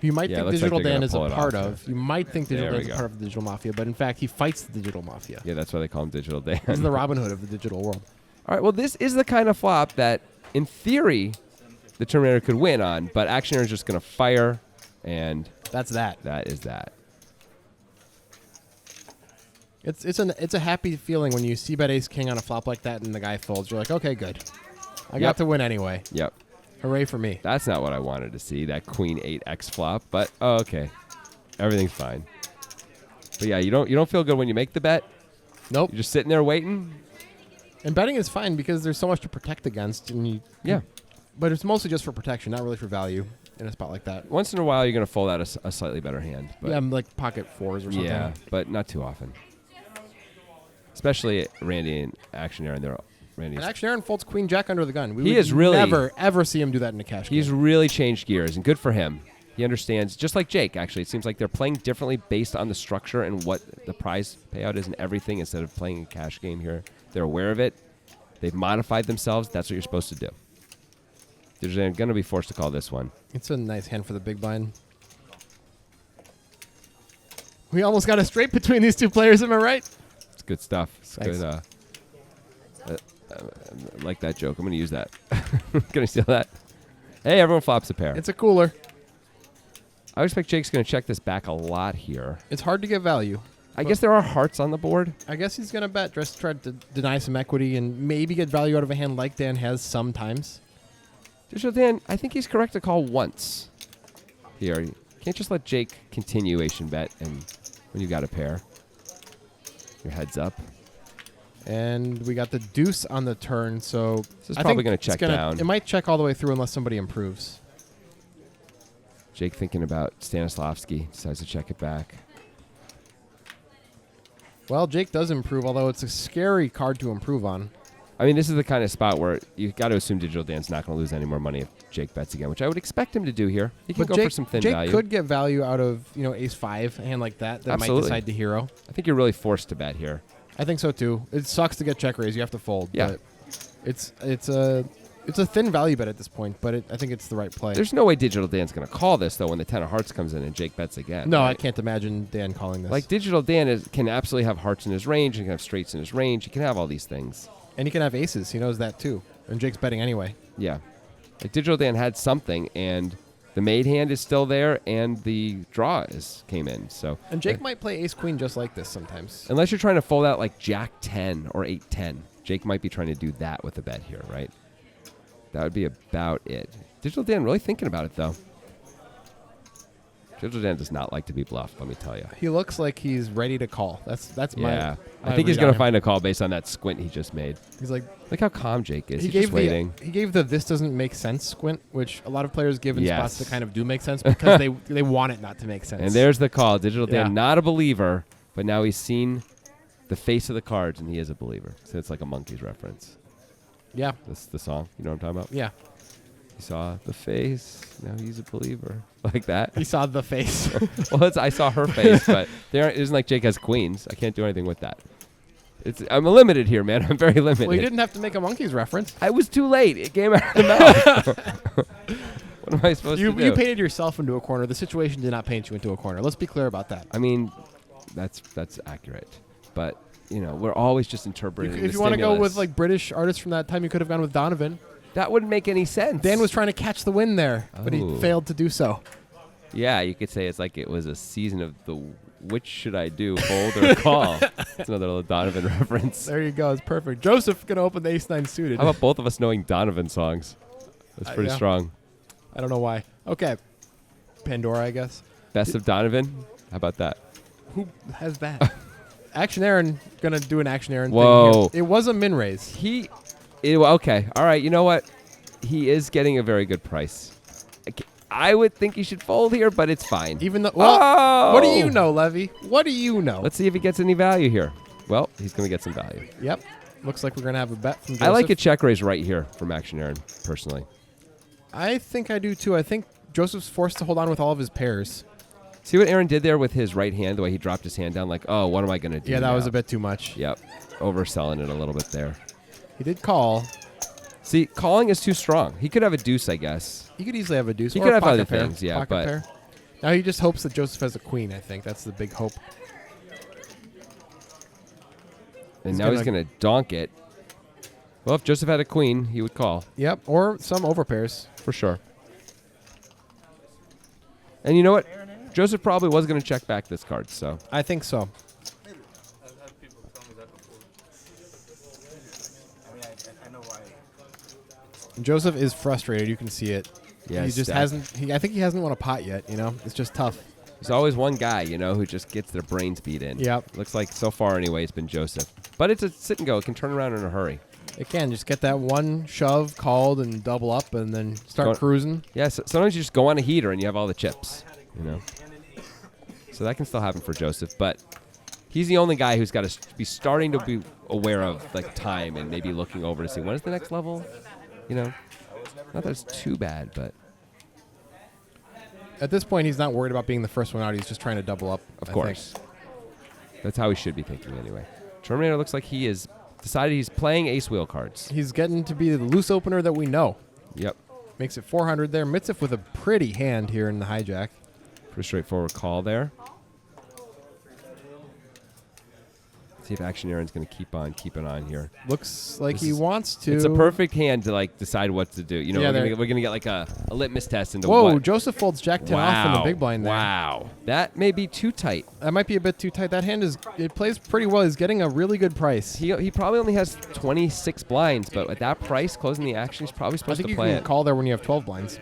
You might Yeah, it think looks like Digital they're Dan gonna is a pull it part off, of. You might think Digital There we Dan's a go. part of the Digital Mafia, but in fact, he fights the Digital Mafia. Yeah, that's why they call him Digital Dan. He's the Robin Hood of the digital world. All right, well, this is the kind of flop that, in theory, the Terminator could win on, but Action Aaron's just going to fire, and That's that. that is that. It's a happy feeling when you see bet Ace King on a flop like that and the guy folds. You're like, okay, good. I Yep. got to win anyway. Yep. Hooray for me. That's not what I wanted to see, that Queen 8X flop, but okay. Everything's fine. But yeah, you don't feel good when you make the bet. Nope. You're just sitting there waiting. And betting is fine because there's so much to protect against, and you. Yeah. But it's mostly just for protection, not really for value in a spot like that. Once in a while, you're going to fold out a slightly better hand. But Yeah, like pocket fours or something. yeah, but not too often. Especially Randy and Action Aaron. And Action Aaron folds Queen Jack under the gun. We He would is really- never ever see him do that in a cash He's game. really changed gears, and good for him. He understands, just like Jake, actually. It seems like they're playing differently based on the structure and what the prize payout is and everything instead of playing a cash game here. They're aware of it. They've modified themselves. That's what you're supposed to do. They're going to be forced to call this one. It's a nice hand for the big blind. We almost got a straight between these two players. Am I right? It's good stuff. It's Thanks. good. I like that joke. I'm going to use that. Going to steal that. Hey, everyone flops a pair. It's a cooler. I would expect Jake's going to check this back a lot here. It's hard to get value. I guess there are hearts on the board. I guess he's going to bet just to try to deny some equity and maybe get value out of a hand like Dan has sometimes. Digital Dan, I think he's correct to call once here. You can't just let Jake continuation bet and when you got a pair. Your head's up. And we got the deuce on the turn, so This is I probably think going it's to check down. It might check all the way through unless somebody improves. Jake thinking about Stanislavski, decides to check it back. Well, Jake does improve, although it's a scary card to improve on. I mean, this is the kind of spot where you got to assume Digital Dan's not going to lose any more money if Jake bets again, which I would expect him to do here. He can But go Jake, for some thin Jake value. could get value out of Ace 5, a hand like that might Absolutely. decide to hero. I think you're really forced to bet here. I think so too. It sucks to get check raise. You have to fold. Yeah. But it's a thin value bet at this point, but I think it's the right play. There's no way Digital Dan's going to call this, though, when the 10 of hearts comes in and Jake bets again. no, I right? can't imagine Dan calling this. Like, Digital Dan can absolutely have hearts in his range. He can have straights in his range. He can have all these things. and he can have aces. He knows that too. And Jake's betting anyway. Yeah. Like, Digital Dan had something, and the made hand is still there, and the draw came in. So, And Jake might play ace queen just like this sometimes. unless you're trying to fold out like Jack 10 or 8-10, Jake might be trying to do that with a bet here, right? That would be about it. Digital Dan really thinking about it, though. Digital Dan does not like to be bluffed, let me tell you. He looks like he's ready to call. That's my. Yeah. my I think he's read going on to him. find a call based on that squint he just made. He's like Look how calm Jake is. he He's gave just waiting. he gave the this doesn't make sense squint, which a lot of players give in spots Yes. that kind of do make sense because they want it not to make sense. And there's the call. Digital Dan, Yeah. not a believer, but now he's seen the face of the cards, and he is a believer. So it's like a Monkeys reference. yeah, That's the song. You know what I'm talking about? yeah. He saw the face. Now he's a believer. Like that. He saw the face. Well, I saw her face, but it isn't like Jake has queens. I can't do anything with that. I'm limited here, man. I'm very limited. Well, you didn't have to make a Monkeys reference. I was too late. It came out of the mouth. What am I supposed to do? You painted yourself into a corner. The situation did not paint you into a corner. Let's be clear about that. I mean, that's accurate. But, we're always just interpreting If you want to go with like British artists from that time, you could have gone with Donovan. that wouldn't make any sense. Dan was trying to catch the wind there, but he Oh. failed to do so. Yeah, you could say it's like it was a season of the which should I do, fold or call? It's another little Donovan reference. There you go. It's perfect. Joseph gonna open the ace-9 suited. How about both of us knowing Donovan songs? That's pretty yeah. strong. I don't know why. Okay. Pandora, I guess. Best of Donovan? How about that? Who has that? Action Aaron gonna do an Action Aaron Whoa. thing here. It was a min raise. Okay. All right. You know what? He is getting a very good price. I would think he should fold here, but it's fine. Even though, Oh! what do you know, Levy? What do you know? Let's see if he gets any value here. Well, he's going to get some value. Yep. Looks like we're gonna have a bet from Joseph. I like a check raise right here from Action Aaron, personally. I think I do too. I think Joseph's forced to hold on with all of his pairs. See what Aaron did there with his right hand, the way he dropped his hand down, like, oh, what am I going to do Yeah, that now? was a bit too much. Yep. Overselling it a little bit there. He did call. See, calling is too strong. He could have a deuce, I guess. He could easily have a deuce. He or could a have pocket other pair. things, yeah, Pocket but- pair. Now he just hopes that Joseph has a queen. I think that's the big hope. And He's now he's gonna- going to donk it. Well, if Joseph had a queen, he would call, Yep. Or some overpairs. for sure. And you know what? Joseph probably was going to check back this card, so. I think so. I've had people tell me that before. I mean, I know why. Joseph is frustrated. You can see it. Yeah, he just stack. hasn't. I think he hasn't won a pot yet. It's just tough. There's always one guy, who just gets their brains beat in. Yep. Looks like so far anyway it's been Joseph. But it's a sit and go. It can turn around in a hurry. It can just get that one shove called and double up, and then start Go- cruising. Yeah, sometimes you just go on a heater and you have all the chips, So that can still happen for Joseph, but he's the only guy who's got to be starting to be aware of like time and maybe looking over to see when is the next level. Not that it's too bad, but At this point, he's not worried about being the first one out. He's just trying to double up. of I course. That's how he should be thinking anyway. Terminator looks like he is decided he's playing ace wheel cards. think. He's getting to be the loose opener that we know. Yep. Makes it 400 there. Mitzeff with a pretty hand here in the hijack. Pretty straightforward call there. See if Action Aaron's going to keep on keeping on here. Looks like This he is- wants to. It's a perfect hand to like decide what to do. Yeah, We're gonna get like a litmus test into Whoa, what. Joseph folds Jack 10 off in the big blind there. Wow, that may be too tight. That might be a bit too tight. That hand it plays pretty well. He's getting a really good price. He probably only has 26 blinds, but at that price, closing the action, he's probably I supposed think to you play can it. call there when you have 12 blinds.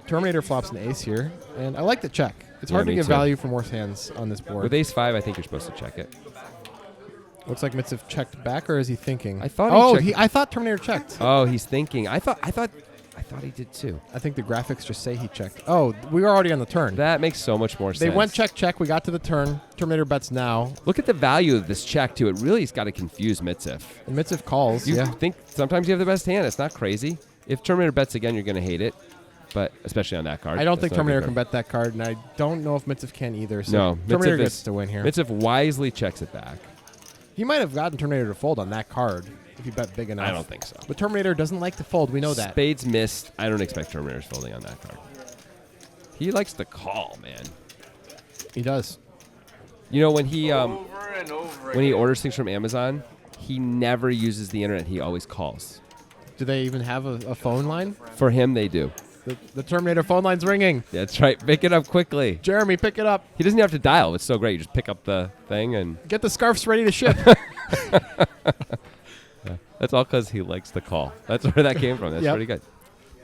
Terminator flops an ace here, and I like the check. It's Yeah, hard to me get too. value from worse hands on this board. With ace 5, I think you're supposed to check it. Looks like Mitzeff checked back, or is he thinking? I thought he checked- I thought Terminator checked. Oh, he's thinking. I thought he did too. I think the graphics just say he checked. Oh, we were already on the turn. That makes so much more They sense. went check. We got to the turn. Terminator bets now, Look at the value of this check too. It really has got to confuse Mitzeff. and Mitzeff calls. You Yeah. think sometimes you have the best hand. It's not crazy. If Terminator bets again, you're going to hate it. But especially on that card. I don't That's think not a good Terminator card. can bet that card, and I don't know if Mitzeff can either. So No, Terminator Mitzeff gets is- to win here. Mitzeff wisely checks it back. He might have gotten Terminator to fold on that card if he bet big enough. I don't think so. But Terminator doesn't like to fold. We know that. Spades missed. I don't expect Terminator's folding on that card. He likes to call, man. He does. When he Over and over when he again. orders things from Amazon, he never uses the internet. He always calls. Do they even have a phone line? For him, they do. The Terminator phone line's ringing. That's right. Pick it up quickly. Jeremy, pick it up. He doesn't have to dial. It's so great. You just pick up the thing, and Get the scarves ready to ship. that's all because he likes to call. That's where that came from. That's Yep. pretty good.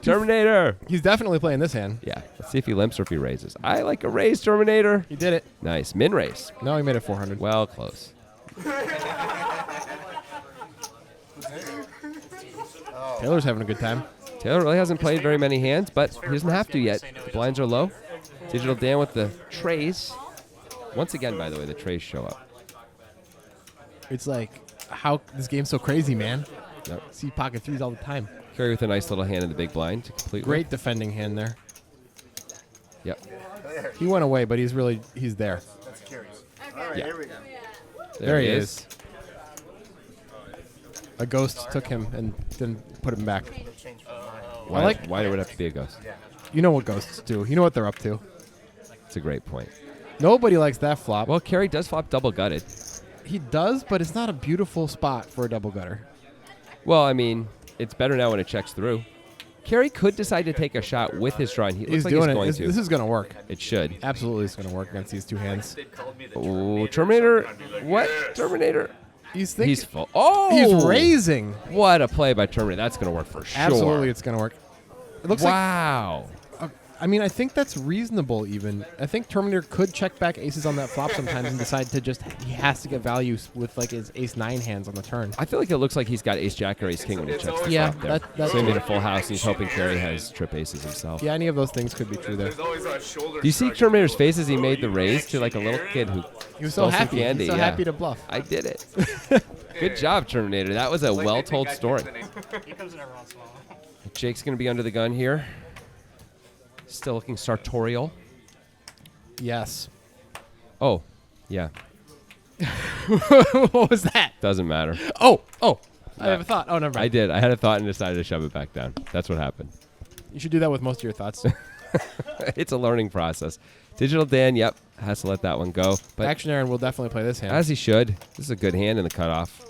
Terminator. He's definitely playing this hand. Yeah. Let's see if he limps or if he raises. I like a raise, Terminator. He did it. Nice. Min raise. No, he made it 400. Well, close. Taylor's having a good time. Taylor really hasn't played very many hands, but he doesn't have to yet. The blinds are low. Digital Dan with the trays. Once again, by the way, the trays show up. It's like, how this game's so crazy, man. Yep. See pocket threes all the time. Carry with a nice little hand in the big blind to complete. Great defending hand there. Yep. He went away, but he's there. Yeah. There he is. A ghost took him and didn't put him back. Why would it have to be a ghost? You know what ghosts do. You know what they're up to. It's a great point. Nobody likes that flop. Well, Carey does flop double gutted. He does, but it's not a beautiful spot for a double gutter. Well, I mean, it's better now when it checks through. Carey could decide to take a shot with his draw, and he looks like he's going to. This is going to work. It should. Absolutely, it's going to work against these two hands. Oh, Terminator. What? Terminator. He's thinking. He's full. Oh! He's raising. What a play by Terminator. That's going to work for sure. Absolutely, it's going to work. It looks like. Wow. I mean, I think that's reasonable even. I think Terminator could check back aces on that flop sometimes and decide to just, he has to get value with like his ace-9 hands on the turn. I feel like it looks like he's got ace-jack or ace-king when he checks the Yeah, flop there. that's So he made a full house, and he's hoping Carey has trip aces himself. Yeah, any of those things could be true there. There's always a shoulder Do you see shrug. Terminator's face as he made the raise to like a little kid who He was so stole some happy. candy? He's so yeah. happy to bluff. I did it. Good job, Terminator. That was a Like, I well-told think I story. guessed the name. He comes in every once in a while. Jake's going to be under the gun here. Still looking sartorial. Yes. Oh, yeah. What was that? Doesn't matter. Oh. I have a thought. Oh, never mind. I did. I had a thought and decided to shove it back down. That's what happened. You should do that with most of your thoughts. It's a learning process. Digital Dan, yep, has to let that one go. But Action Aaron will definitely play this hand. as he should. This is a good hand in the cutoff.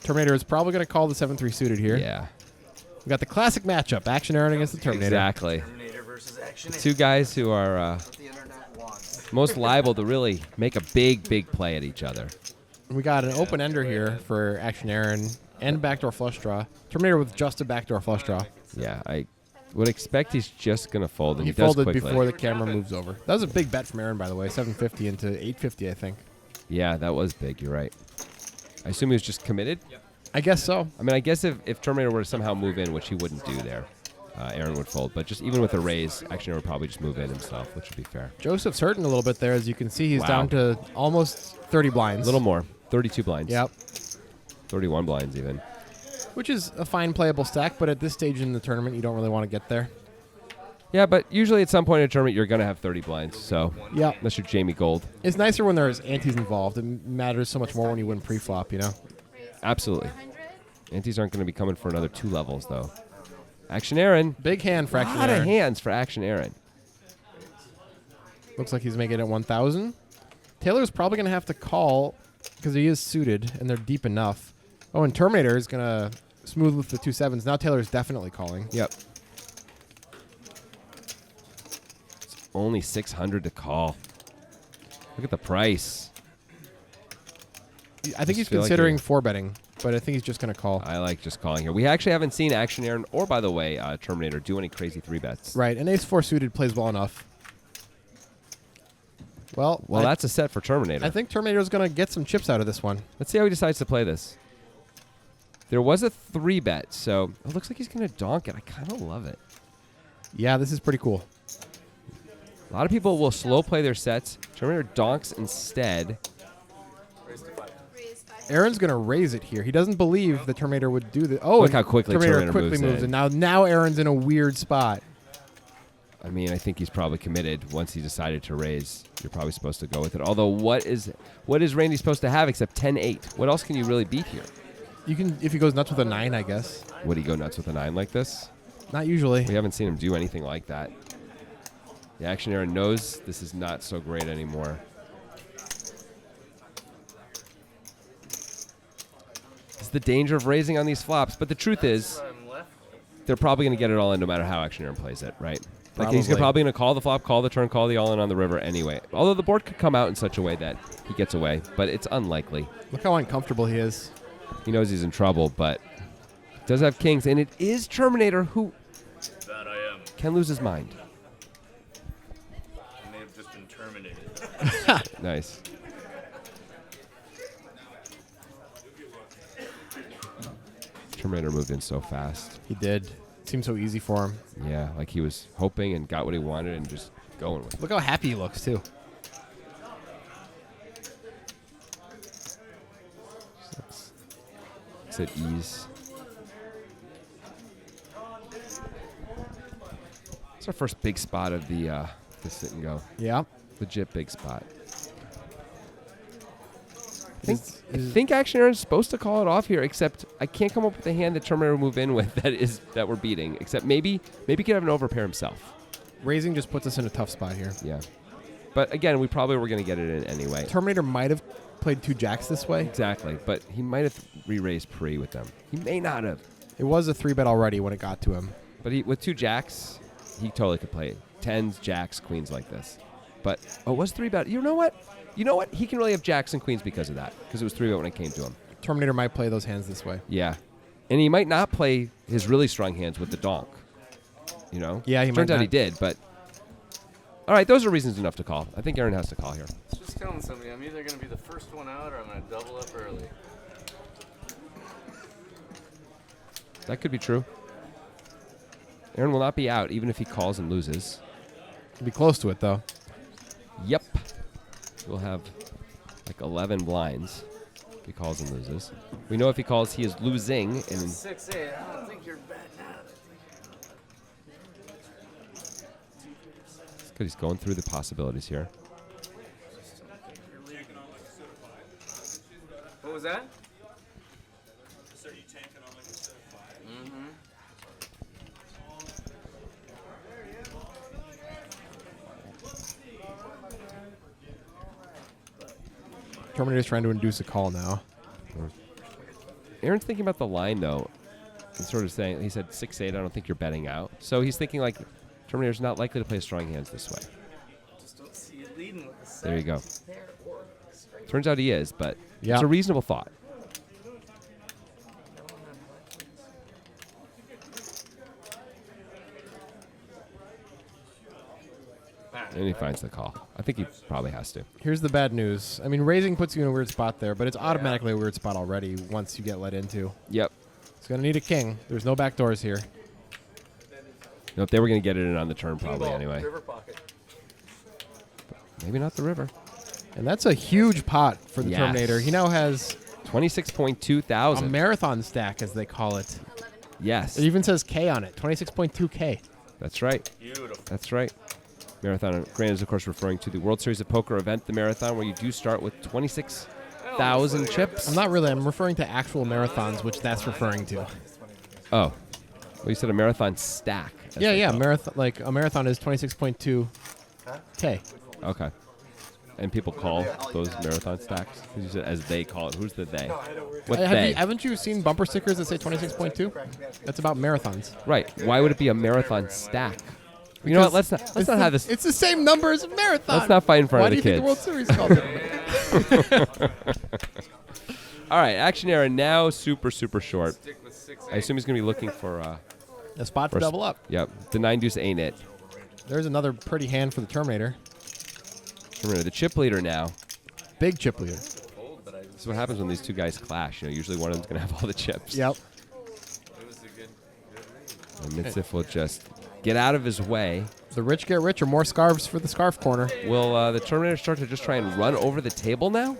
Terminator is probably going to call the 7-3 suited here. Yeah, We got the classic matchup: Action Aaron against the Terminator. exactly. Terminator versus Action. Two guys who are The internet wants. most liable to really make a big play at each other. We got an open ender here for Action Aaron and backdoor flush draw. Terminator with just a backdoor flush draw. Yeah, I would expect he's just going to fold, and He he does folded quickly. before the camera moves over. That was a big bet from Aaron, by the way. 750 into 850, I think. Yeah, that was big. You're right. I assume he was just committed. I guess so. I mean, I guess if Terminator were to somehow move in, which he wouldn't do there, Aaron would fold. But just even with a raise, Action Aaron would probably just move in himself, which would be fair. Joseph's hurting a little bit there. As you can see, he's Wow. down to almost 30 blinds. A little more. 32 blinds. Yep. 31 blinds even. Which is a fine playable stack, but at this stage in the tournament, you don't really want to get there. Yeah, but usually at some point in a tournament, you're going to have 30 blinds. So Yeah. unless you're Jamie Gold. It's nicer when there's antes involved. It matters so much more when you win pre-flop, you know? Absolutely. Antes aren't going to be coming for another 2 levels, though. Action Aaron. Big hand for A Action lot of Aaron. hands for Action Aaron. Looks like he's making it 1,000. Taylor's probably going to have to call because he is suited and they're deep enough. Oh, and Terminator is going to smooth with the 2 sevens. Now Taylor's definitely calling. Yep. It's only 600 to call. Look at the price. I think he's Just feel like considering you're- 4-betting, but I think he's just going to call. I like just calling here. We actually haven't seen Action Aaron or, by the way, Terminator do any crazy 3-bets. Right, and ace-4 suited plays well enough. Well, Well, that's a set for Terminator. I think Terminator's going to get some chips out of this one. Let's see how he decides to play this. There was a 3-bet, so it looks like he's going to donk it. I kind of love it. Yeah, this is pretty cool. A lot of people will slow play their sets. Terminator donks instead. Aaron's going to raise it here. He doesn't believe the Terminator would do this. Oh, Look and how quickly Terminator quickly moves and in. now Aaron's in a weird spot. I mean, I think he's probably committed once he decided to raise. You're probably supposed to go with it. Although, what is Randy supposed to have except 10-8? What else can you really beat here? You can, if he goes nuts with a 9, I guess. Would he go nuts with a 9 like this? Not usually. We haven't seen him do anything like that. The Action Aaron knows this is not so great anymore. It's the danger of raising on these flops, but the truth is, they're probably going to get it all in no matter how Action Aaron plays it, right? Like he's Probably. probably going to call the flop, call the turn, call the all-in on the river anyway. Although the board could come out in such a way that he gets away, but it's unlikely. Look how uncomfortable he is. He knows he's in trouble, but he does have kings, and it is Terminator who Can lose his mind. And they have just been terminated. Nice. Terminator moved in so fast. He did. Seemed so easy for him. Yeah, like he was hoping and got what he wanted and just going with it. Look how happy he looks, too. It's at ease. It's our first big spot of the sit and go. Yeah. Legit big spot. I think Action Aaron's supposed to call it off here, except I can't come up with a hand that Terminator will move in with that we're beating. Except maybe he could have an overpair himself. Raising just puts us in a tough spot here. Yeah. But again, we probably were going to get it in anyway. Terminator might have played 2 jacks this way. Exactly. But he might have re-raised pre with them. He may not have. It was a 3-bet already when it got to him. But with 2 jacks, he totally could play 10s, jacks, queens like this. But, it was 3-bet. You know what? He can really have jacks and queens because of that. Because it was 3-bet when it came to him. Terminator might play those hands this way. Yeah. And he might not play his really strong hands with the donk. You know? Yeah, he might Turns out not. he did, but... All right, those are reasons enough to call. I think Aaron has to call here. Just telling somebody I'm either going to be the first one out or I'm going to double up early. That could be true. Aaron will not be out, even if he calls and loses. Be close to it, though. Yep. We'll have like 11 blinds if he calls and loses. We know if he calls, he is losing. And 6-8. I don't think you're betting out. because he's going through the possibilities here. What was that? Terminator's trying to induce a call now. Aaron's thinking about the line, though, and sort of saying, he said 6-8, I don't think you're betting out. So he's thinking, like, Terminator's not likely to play strong hands this way. Just don't see you leading with the set. There you go. There or straight. Turns out he is, but Yeah. it's a reasonable thought. And he finds the call. I think he probably has to. Here's the bad news. I mean, raising puts you in a weird spot there, but it's automatically a weird spot already once you get let into. Yep. It's going to need a king. There's no back doors here. Nope, they were going to get it in on the turn probably Ball, anyway. River pocket. Maybe not the river. And that's a huge pot for the Yes. Terminator. He now has 26.2 a thousand. marathon stack, as they call it. Yes. It even says K on it, 26.2K. That's right. Beautiful. That's right. Marathon, granted, is of course referring to the World Series of Poker event, the Marathon, where you do start with 26,000 chips. I'm not really. I'm referring to actual marathons, which that's referring to. Oh. Well, you said a marathon stack. as Yeah, they yeah. call it. Marathon, like a marathon is 26.2K. Okay. And people call those marathon stacks? 'Cause you said as they call it. Who's the they? What they? Haven't you seen bumper stickers that say 26.2? That's about marathons. Right. Why would it be a marathon stack? You know what? Let's not have this. It's the same number as a marathon. Let's not fight in front Why of the do you kids. think the World Series called it? All right, Action Era now super short. Stick with 6-8. I assume he's going to be looking for. A spot to First- double up. Yep, the 9 deuce ain't it. There's another pretty hand for the Terminator. Remember the chip leader now. Big chip leader. Fold, but I This is what happens when these two guys clash. You know, usually one of them's going to have all the chips. Yep. it was a good read. And Mitzif will just get out of his way. The rich get richer. More scarves for the scarf corner. Will the Terminator start to just try and run over the table now?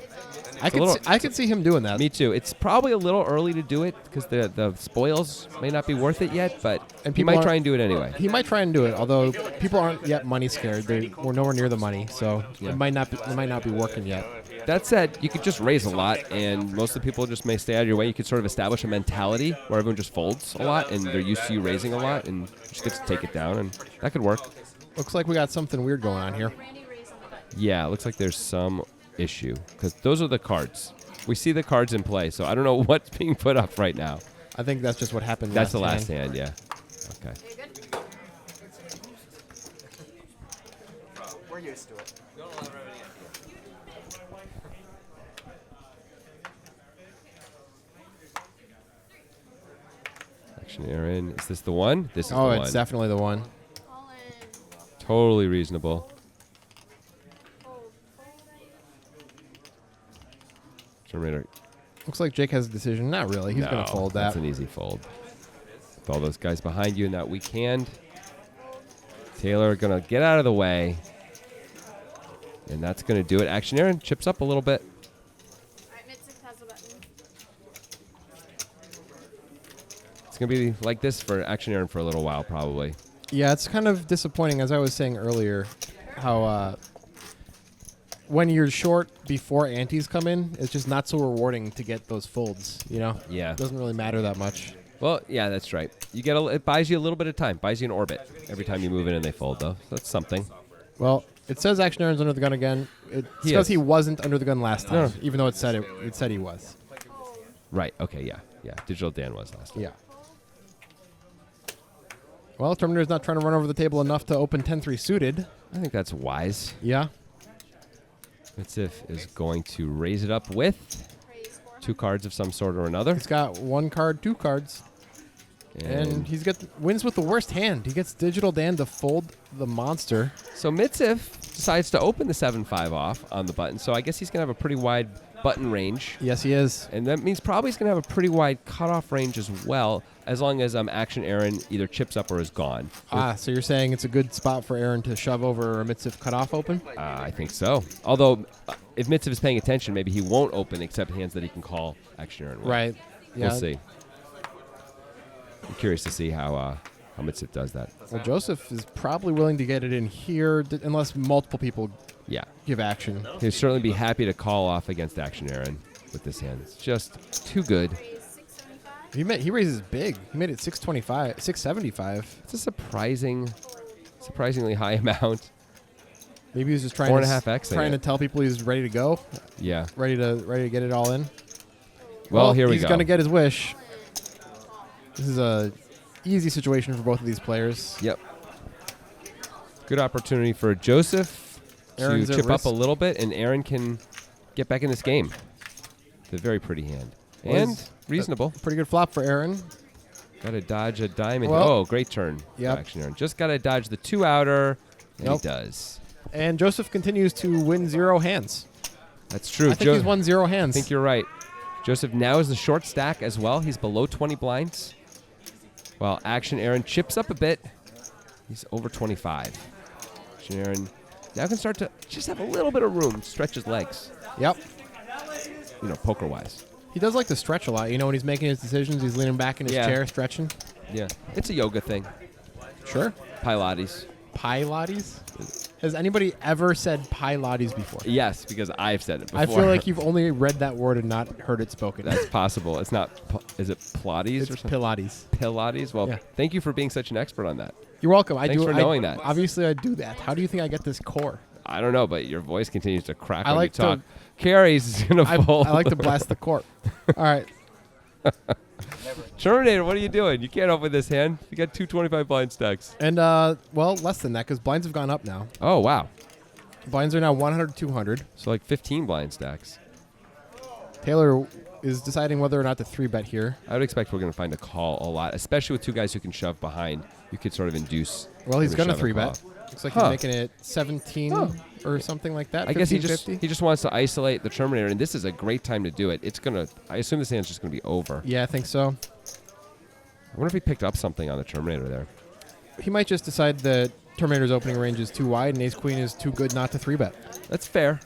I little- could see him doing that. Me too. It's probably a little early to do it because the spoils may not be worth it yet, but And he people might aren't- try and do it anyway. He might try and do it, although people aren't yet money scared. We're nowhere near the money, so Yeah. it might not be working yet. That said, you could just raise a lot, and most of the people just may stay out of your way. You could sort of establish a mentality where everyone just folds a lot, and they're used to you raising a lot, and just gets to take it down, and that could work. Looks like we got something weird going on here. Yeah, it looks like there's some issue because those are the cards. We see the cards in play, so I don't know what's being put up right now. I think that's just what happened. That's the last hand, yeah. Okay. We're used to it. Action Aaron. Is this the one? This is Oh, the it's one. definitely the one. Totally reasonable. Terminator. Looks like Jake has a decision. Not really. He's going to fold that. That's an easy fold. With all those guys behind you in that weak hand. Taylor going to get out of the way. And that's going to do it. Action Aaron chips up a little bit. Alright, Mitzik has a button. It's going to be like this for Action Aaron for a little while, probably. Yeah, it's kind of disappointing, as I was saying earlier, how when you're short before antes come in, it's just not so rewarding to get those folds, you know? Yeah. It doesn't really matter that much. Well, yeah, that's right. You get it buys you a little bit of time. Buys you an orbit every time you move in and they fold, though. So that's something. Well, it says Action Aaron's under the gun again. It's He because is. he wasn't under the gun last time, No. even though it said he was. Right. Okay. Yeah. Yeah. Digital Dan was last time. Yeah. Well, Terminator's not trying to run over the table enough to open 10-3 suited. I think that's wise. Yeah. Mitzif is going to raise it up with Raise 4. 2 cards of some sort or another. He's got 1 card, 2 cards. And he's got wins with the worst hand. He gets Digital Dan to fold the monster. so Mitzif decides to open the 7-5 off on the button. So I guess he's going to have a pretty wide button range. Yes, he is. And that means probably he's going to have a pretty wide cutoff range as well, as long as Action Aaron either chips up or is gone. So you're saying it's a good spot for Aaron to shove over a Mitzif cutoff open? I think so. Although, if Mitzif is paying attention, maybe he won't open except hands that he can call Action Aaron with. Right. Yeah. We'll see. I'm curious to see how Mitzif does that. Well, Joseph is probably willing to get it in here, unless multiple people Yeah. give action. He'd certainly be happy to call off against Action Aaron with this hand. It's just too good. Raise 675. He raises big. He made it 625, 675. It's a surprisingly high amount. Maybe he was just trying 4.5x trying to tell people he's ready to go, Yeah. ready to get it all in. Well, here we he's go. gonna get his wish. This is a easy situation for both of these players. Yep. Good opportunity for Joseph Aaron's to at chip up risk. a little bit, and Aaron can get back in this game. It's a very pretty hand. Well, And he's- reasonable. Pretty good flop for Aaron. Got to dodge a diamond. Well- Oh, great turn. for Yep. Action Aaron. Just got to dodge the 2 outer, and Nope. he does. And Joseph continues to win 0 hands. That's true. I think he's won 0 hands. I think you're right. Joseph now is the short stack as well. He's below 20 blinds. While Action Aaron chips up a bit. He's over 25. Action Aaron now can start to just have a little bit of room, stretch his legs, Yep. poker-wise. He does like to stretch a lot. You know, when he's making his decisions, he's leaning back in his Yeah. chair, stretching. Yeah. It's a yoga thing. Sure. Pilates. Pilates? Has anybody ever said Pilates before? Yes, because I've said it before. I feel like you've only read that word and not heard it spoken. That's possible. It's not, is it Pilates it's or something? Pilates. Pilates? Well, Yeah. thank you for being such an expert on that. You're welcome. Thanks for knowing that. Obviously, I do that. How do you think I get this core? I don't know, but your voice continues to crack I when like you talk. to- Carrie's going to I fold. like to blast the court. All right. Terminator, what are you doing? You can't open this hand. You got 225 blind stacks. And, well, less than that because blinds have gone up now. Oh, wow. Blinds are now 100, 200. So like 15 blind stacks. Taylor is deciding whether or not to 3-bet here. I would expect we're going to find a call a lot, especially with 2 guys who can shove behind. You could sort of induce. Well, he's them going to shove and 3-bet. call. Looks like Huh. he's making it 17 or something like that. I guess he 15-50. just wants to isolate the Terminator, and this is a great time to do it. It's going to, I assume this hand's just going to be over. Yeah, I think so. I wonder if he picked up something on the Terminator there. He might just decide that Terminator's opening range is too wide and Ace Queen is too good not to 3-bet. That's fair.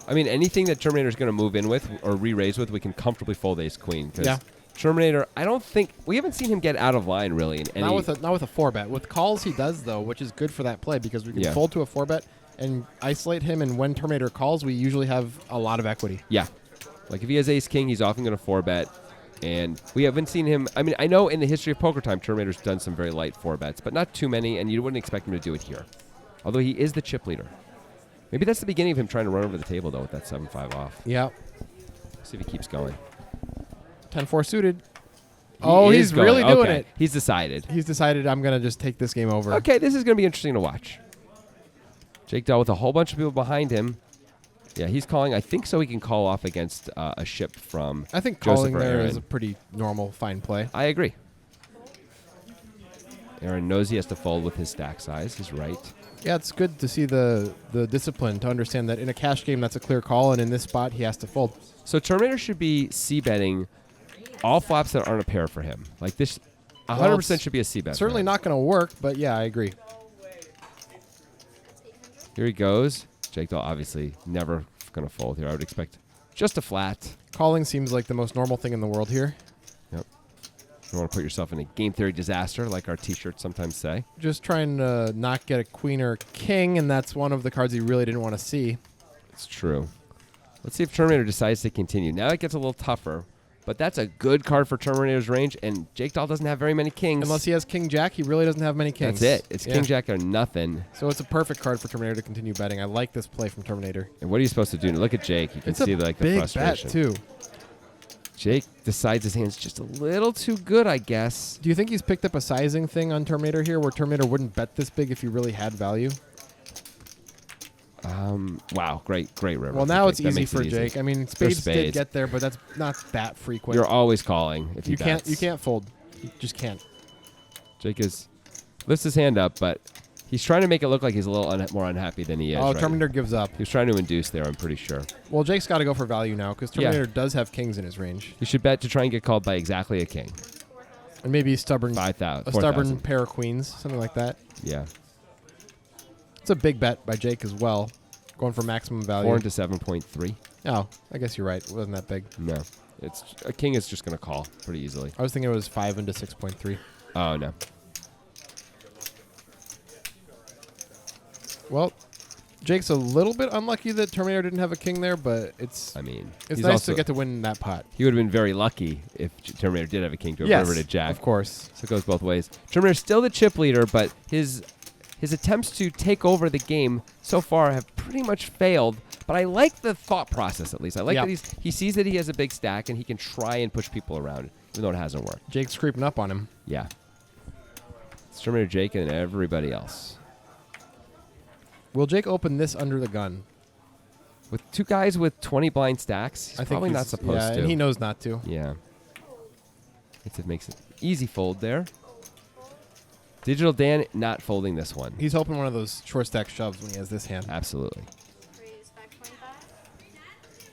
I mean, anything that Terminator's going to move in with or re-raise with, we can comfortably fold Ace Queen. 'Cause Yeah. Terminator, I don't think we haven't seen him get out of line really in any. Not with a 4-bet. With calls he does though, which is good for that play because we can Yeah. fold to a 4-bet and isolate him, and when Terminator calls, we usually have a lot of equity. Yeah, like if he has Ace King, he's often going to 4-bet, and we haven't seen him. I mean, I know in the history of Poker Time, Terminator's done some very light 4-bets, but not too many, and you wouldn't expect him to do it here. Although he is the chip leader. Maybe that's the beginning of him trying to run over the table though with that 7-5 off. Yeah. See if he keeps going. 10-4 suited. He Oh, is he's going. really doing Okay. it. He's decided. He's decided I'm going to just take this game over. Okay, this is going to be interesting to watch. Jake Dahl with a whole bunch of people behind him. Yeah, he's calling. I think so he can call off against a ship from I think Joseph calling or there Aaron. is a pretty normal, fine play. I agree. Aaron knows he has to fold with his stack size. He's right. Yeah, it's good to see the discipline to understand that in a cash game that's a clear call, and in this spot he has to fold. So Terminator should be c-betting all flops that aren't a pair for him. Like this, 100% should be a c-bet. Certainly not going to work, but yeah, I agree. Here he goes. Jake Dahl obviously never going to fold here. I would expect just a flat. Calling seems like the most normal thing in the world here. Yep. You don't want to put yourself in a game theory disaster like our t-shirts sometimes say. Just trying to not get a queen or a king, and that's one of the cards he really didn't want to see. It's true. Let's see if Terminator decides to continue. Now it gets a little tougher, but that's a good card for Terminator's range, and Jake Dahl doesn't have very many kings. Unless he has King Jack, he really doesn't have many kings. That's it. It's Yeah. King Jack or nothing. So it's a perfect card for Terminator to continue betting. I like this play from Terminator. And what are you supposed to do? Look at Jake. You can It's see a the big frustration. bet, too. Jake decides his hand's just a little too good, I guess. Do you think he's picked up a sizing thing on Terminator here where Terminator wouldn't bet this big if he really had value? Wow, great river. Well, now it's easy for Jake. I mean, spades did spades. get there, but that's not that frequent. You're always calling if he you can't bets. you can't fold. You just can't. Jake lifts his hand up, but he's trying to make it look like he's a little more unhappy than he is. Oh, right? Terminator gives up. He was trying to induce there, I'm pretty sure. Well, Jake's got to go for value now because Yeah. Terminator does have kings in his range, You should bet to try and get called by exactly a king. and maybe stubborn 5,000. a stubborn 4,000. pair of queens, something like that. Yeah. It's a big bet by Jake as well, going for maximum value. 4 into 7.3. Oh, I guess you're right. It wasn't that big. No. A king is just going to call pretty easily. I was thinking it was 5 into 6.3. Oh, no. Well, Jake's a little bit unlucky that Terminator didn't have a king there, but it's I mean, it's he's nice also, to get to win that pot. He would have been very lucky if Terminator did have a king to have Yes, rivered a jack. of course. So it goes both ways. Terminator's still the chip leader, but his attempts to take over the game so far have pretty much failed. But I like the thought process, at least. I like Yeah. that he sees that he has a big stack and he can try and push people around, even though it hasn't worked. Jake's creeping up on him. Yeah. It's Terminator Jake and everybody else. Will Jake open this under the gun? With two guys with 20 blind stacks, he's I think probably he's- not supposed yeah, to. and he knows not to. Yeah. It makes it easy fold there. Digital Dan not folding this one. He's hoping one of those short stack shoves when he has this hand. Absolutely. Raise back 25.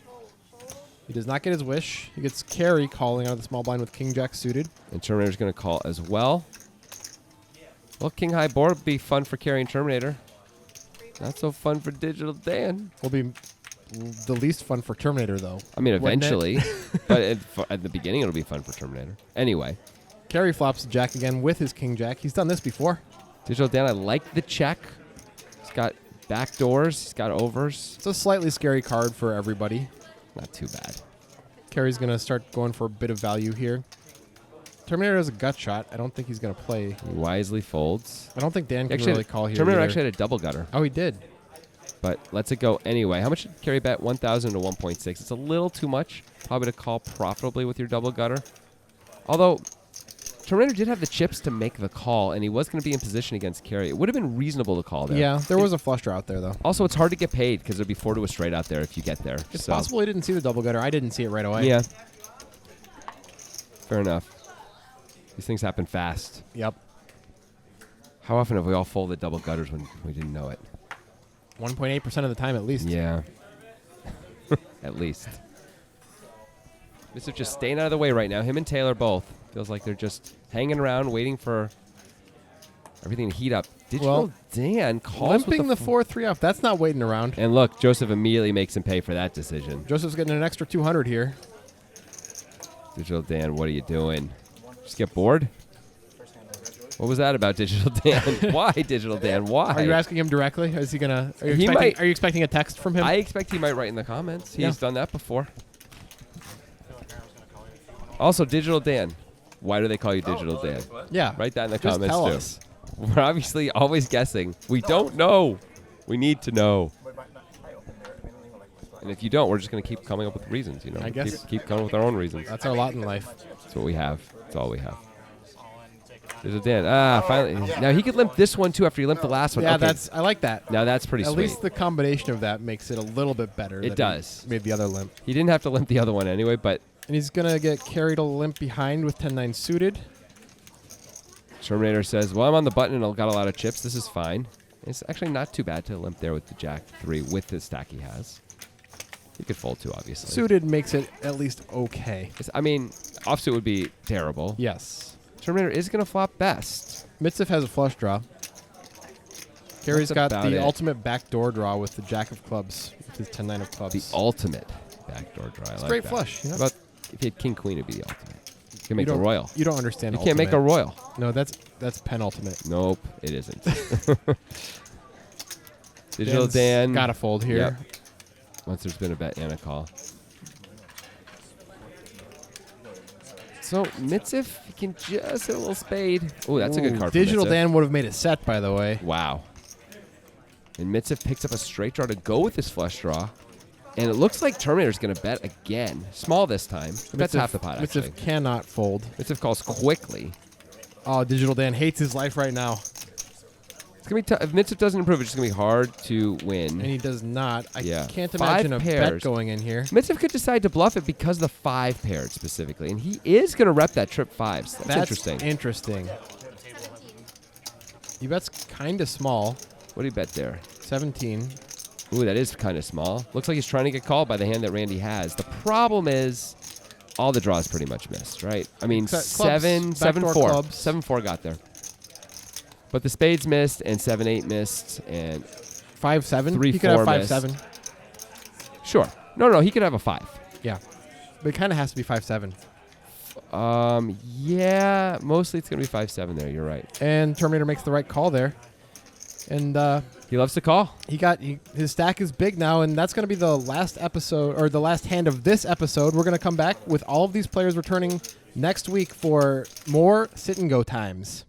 Fold, fold. He does not get his wish. He gets carry calling out of the small blind with King Jack suited. And Terminator's going to call as well. Well, King High Board would be fun for carrying Terminator. Not so fun for Digital Dan. Will be the least fun for Terminator, though. I mean, Wouldn't it? eventually. But at the beginning, it'll be fun for Terminator. Anyway, Carry flops Jack again with his King Jack. He's done this before. Digital Dan, I like the check. He's got back doors. He's got overs. It's a slightly scary card for everybody. Not too bad. Carry's going to start going for a bit of value here. Terminator has a gut shot. I don't think he's going to play. He wisely folds. I don't think Dan can Actually, really call here. Terminator either. actually had a double gutter. Oh, he did. But lets it go anyway. How much did Carry bet? 1,000 to 1.6. It's a little too much, probably to call profitably with your double gutter. Although Terminator did have the chips to make the call, and he was going to be in position against Carry. It would have been reasonable to call there. Yeah, there was a flush draw out there, though. Also, it's hard to get paid because there'd be 4 to a straight out there if you get there. It's So, possible he didn't see the double gutter. I didn't see it right away. Yeah. Fair enough. These things happen fast. Yep. How often have we all folded double gutters when we didn't know it? 1.8% of the time at least. Yeah. At least. Mr. just staying out of the way right now. Him and Taylor both. Feels like they're just hanging around waiting for everything to heat up. Digital Well, Dan calls Limping the with 4-3 off. That's not waiting around. And look, Joseph immediately makes him pay for that decision. Joseph's getting an extra 200 here. Digital Dan, what are you doing? Just get bored? What was that about Digital Dan? Why Digital Dan? Why? Are you asking him directly? Is he gonna? Are you, He expecting, might- are you expecting a text from him? I expect he might write in the comments. He's Yeah. done that before. Also, Digital Dan. Why do they call you Digital Dan? yeah. Write that in the Just comments tell too. us. We're obviously always guessing. We don't know. We need to know. And if you don't, we're just going to keep coming up with reasons. You know, I guess. keep coming up with our own reasons. That's our lot in life. That's what we have. That's all we have. Digital Dan. Finally. Now he could limp this one too after he limped the last one. Yeah, Okay. I like that. Now that's pretty At sweet. least the combination of that makes it a little bit better. It than does. he made the other limp. He didn't have to limp the other one anyway, but And he's gonna get carried a limp behind with 10-9 suited. Terminator says, well, I'm on the button and I've got a lot of chips. This is fine. It's actually not too bad to limp there with the Jack 3 with the stack he has. You could fold too, obviously. Suited makes it at least okay. I mean, offsuit would be terrible. Yes. Terminator is going to flop best. Mitzif has a flush draw. Gary's got about the it. ultimate backdoor draw with the Jack of Clubs, with his 10-9 of Clubs. The ultimate backdoor draw. I like Straight that. flush. You know? How about if you had King Queen, it'd be the ultimate. You can make you a don't- royal. You don't understand. You can't make a ultimate. royal. No, that's penultimate. Nope, it isn't. Digital Dan. Got to fold here. Yep. Once there's been a bet and a call. So Mitzif can just hit a little spade. Oh, that's a good card. Digital for Mitzif. Dan would have made it set, by the way. Wow. And Mitzif picks up a straight draw to go with his flush draw. And it looks like Terminator's going to bet again. Small this time. That's half the pot, actually. Mitzif cannot fold. Mitzif calls quickly. Oh, Digital Dan hates his life right now. It's going to be tough. If Mitzif doesn't improve, it's just going to be hard to win. And he does not. I Yeah. can't 5 imagine a pairs. bet going in here. Mitzif could decide to bluff it because of the 5 paired specifically. And he is going to rep that trip 5s. That's interesting. Interesting. You bet's kind of small. What do you bet there? 17. Ooh, that is kind of small. Looks like he's trying to get called by the hand that Randy has. The problem is all the draws pretty much missed, right? I mean, Clubs, 7, backdoor 4. clubs. 7-4 got there. But the spades missed and 7-8 missed and 5-7. 3-4 He could have missed. 5-7. sure. No, he could have a 5. Yeah. But it kind of has to be 5-7. Yeah, mostly it's going to be 5-7 there. You're right. And Terminator makes the right call there. And He loves to call. his stack is big now, and that's going to be the last episode, or the last hand of this episode. We're going to come back with all of these players returning next week for more sit and go times.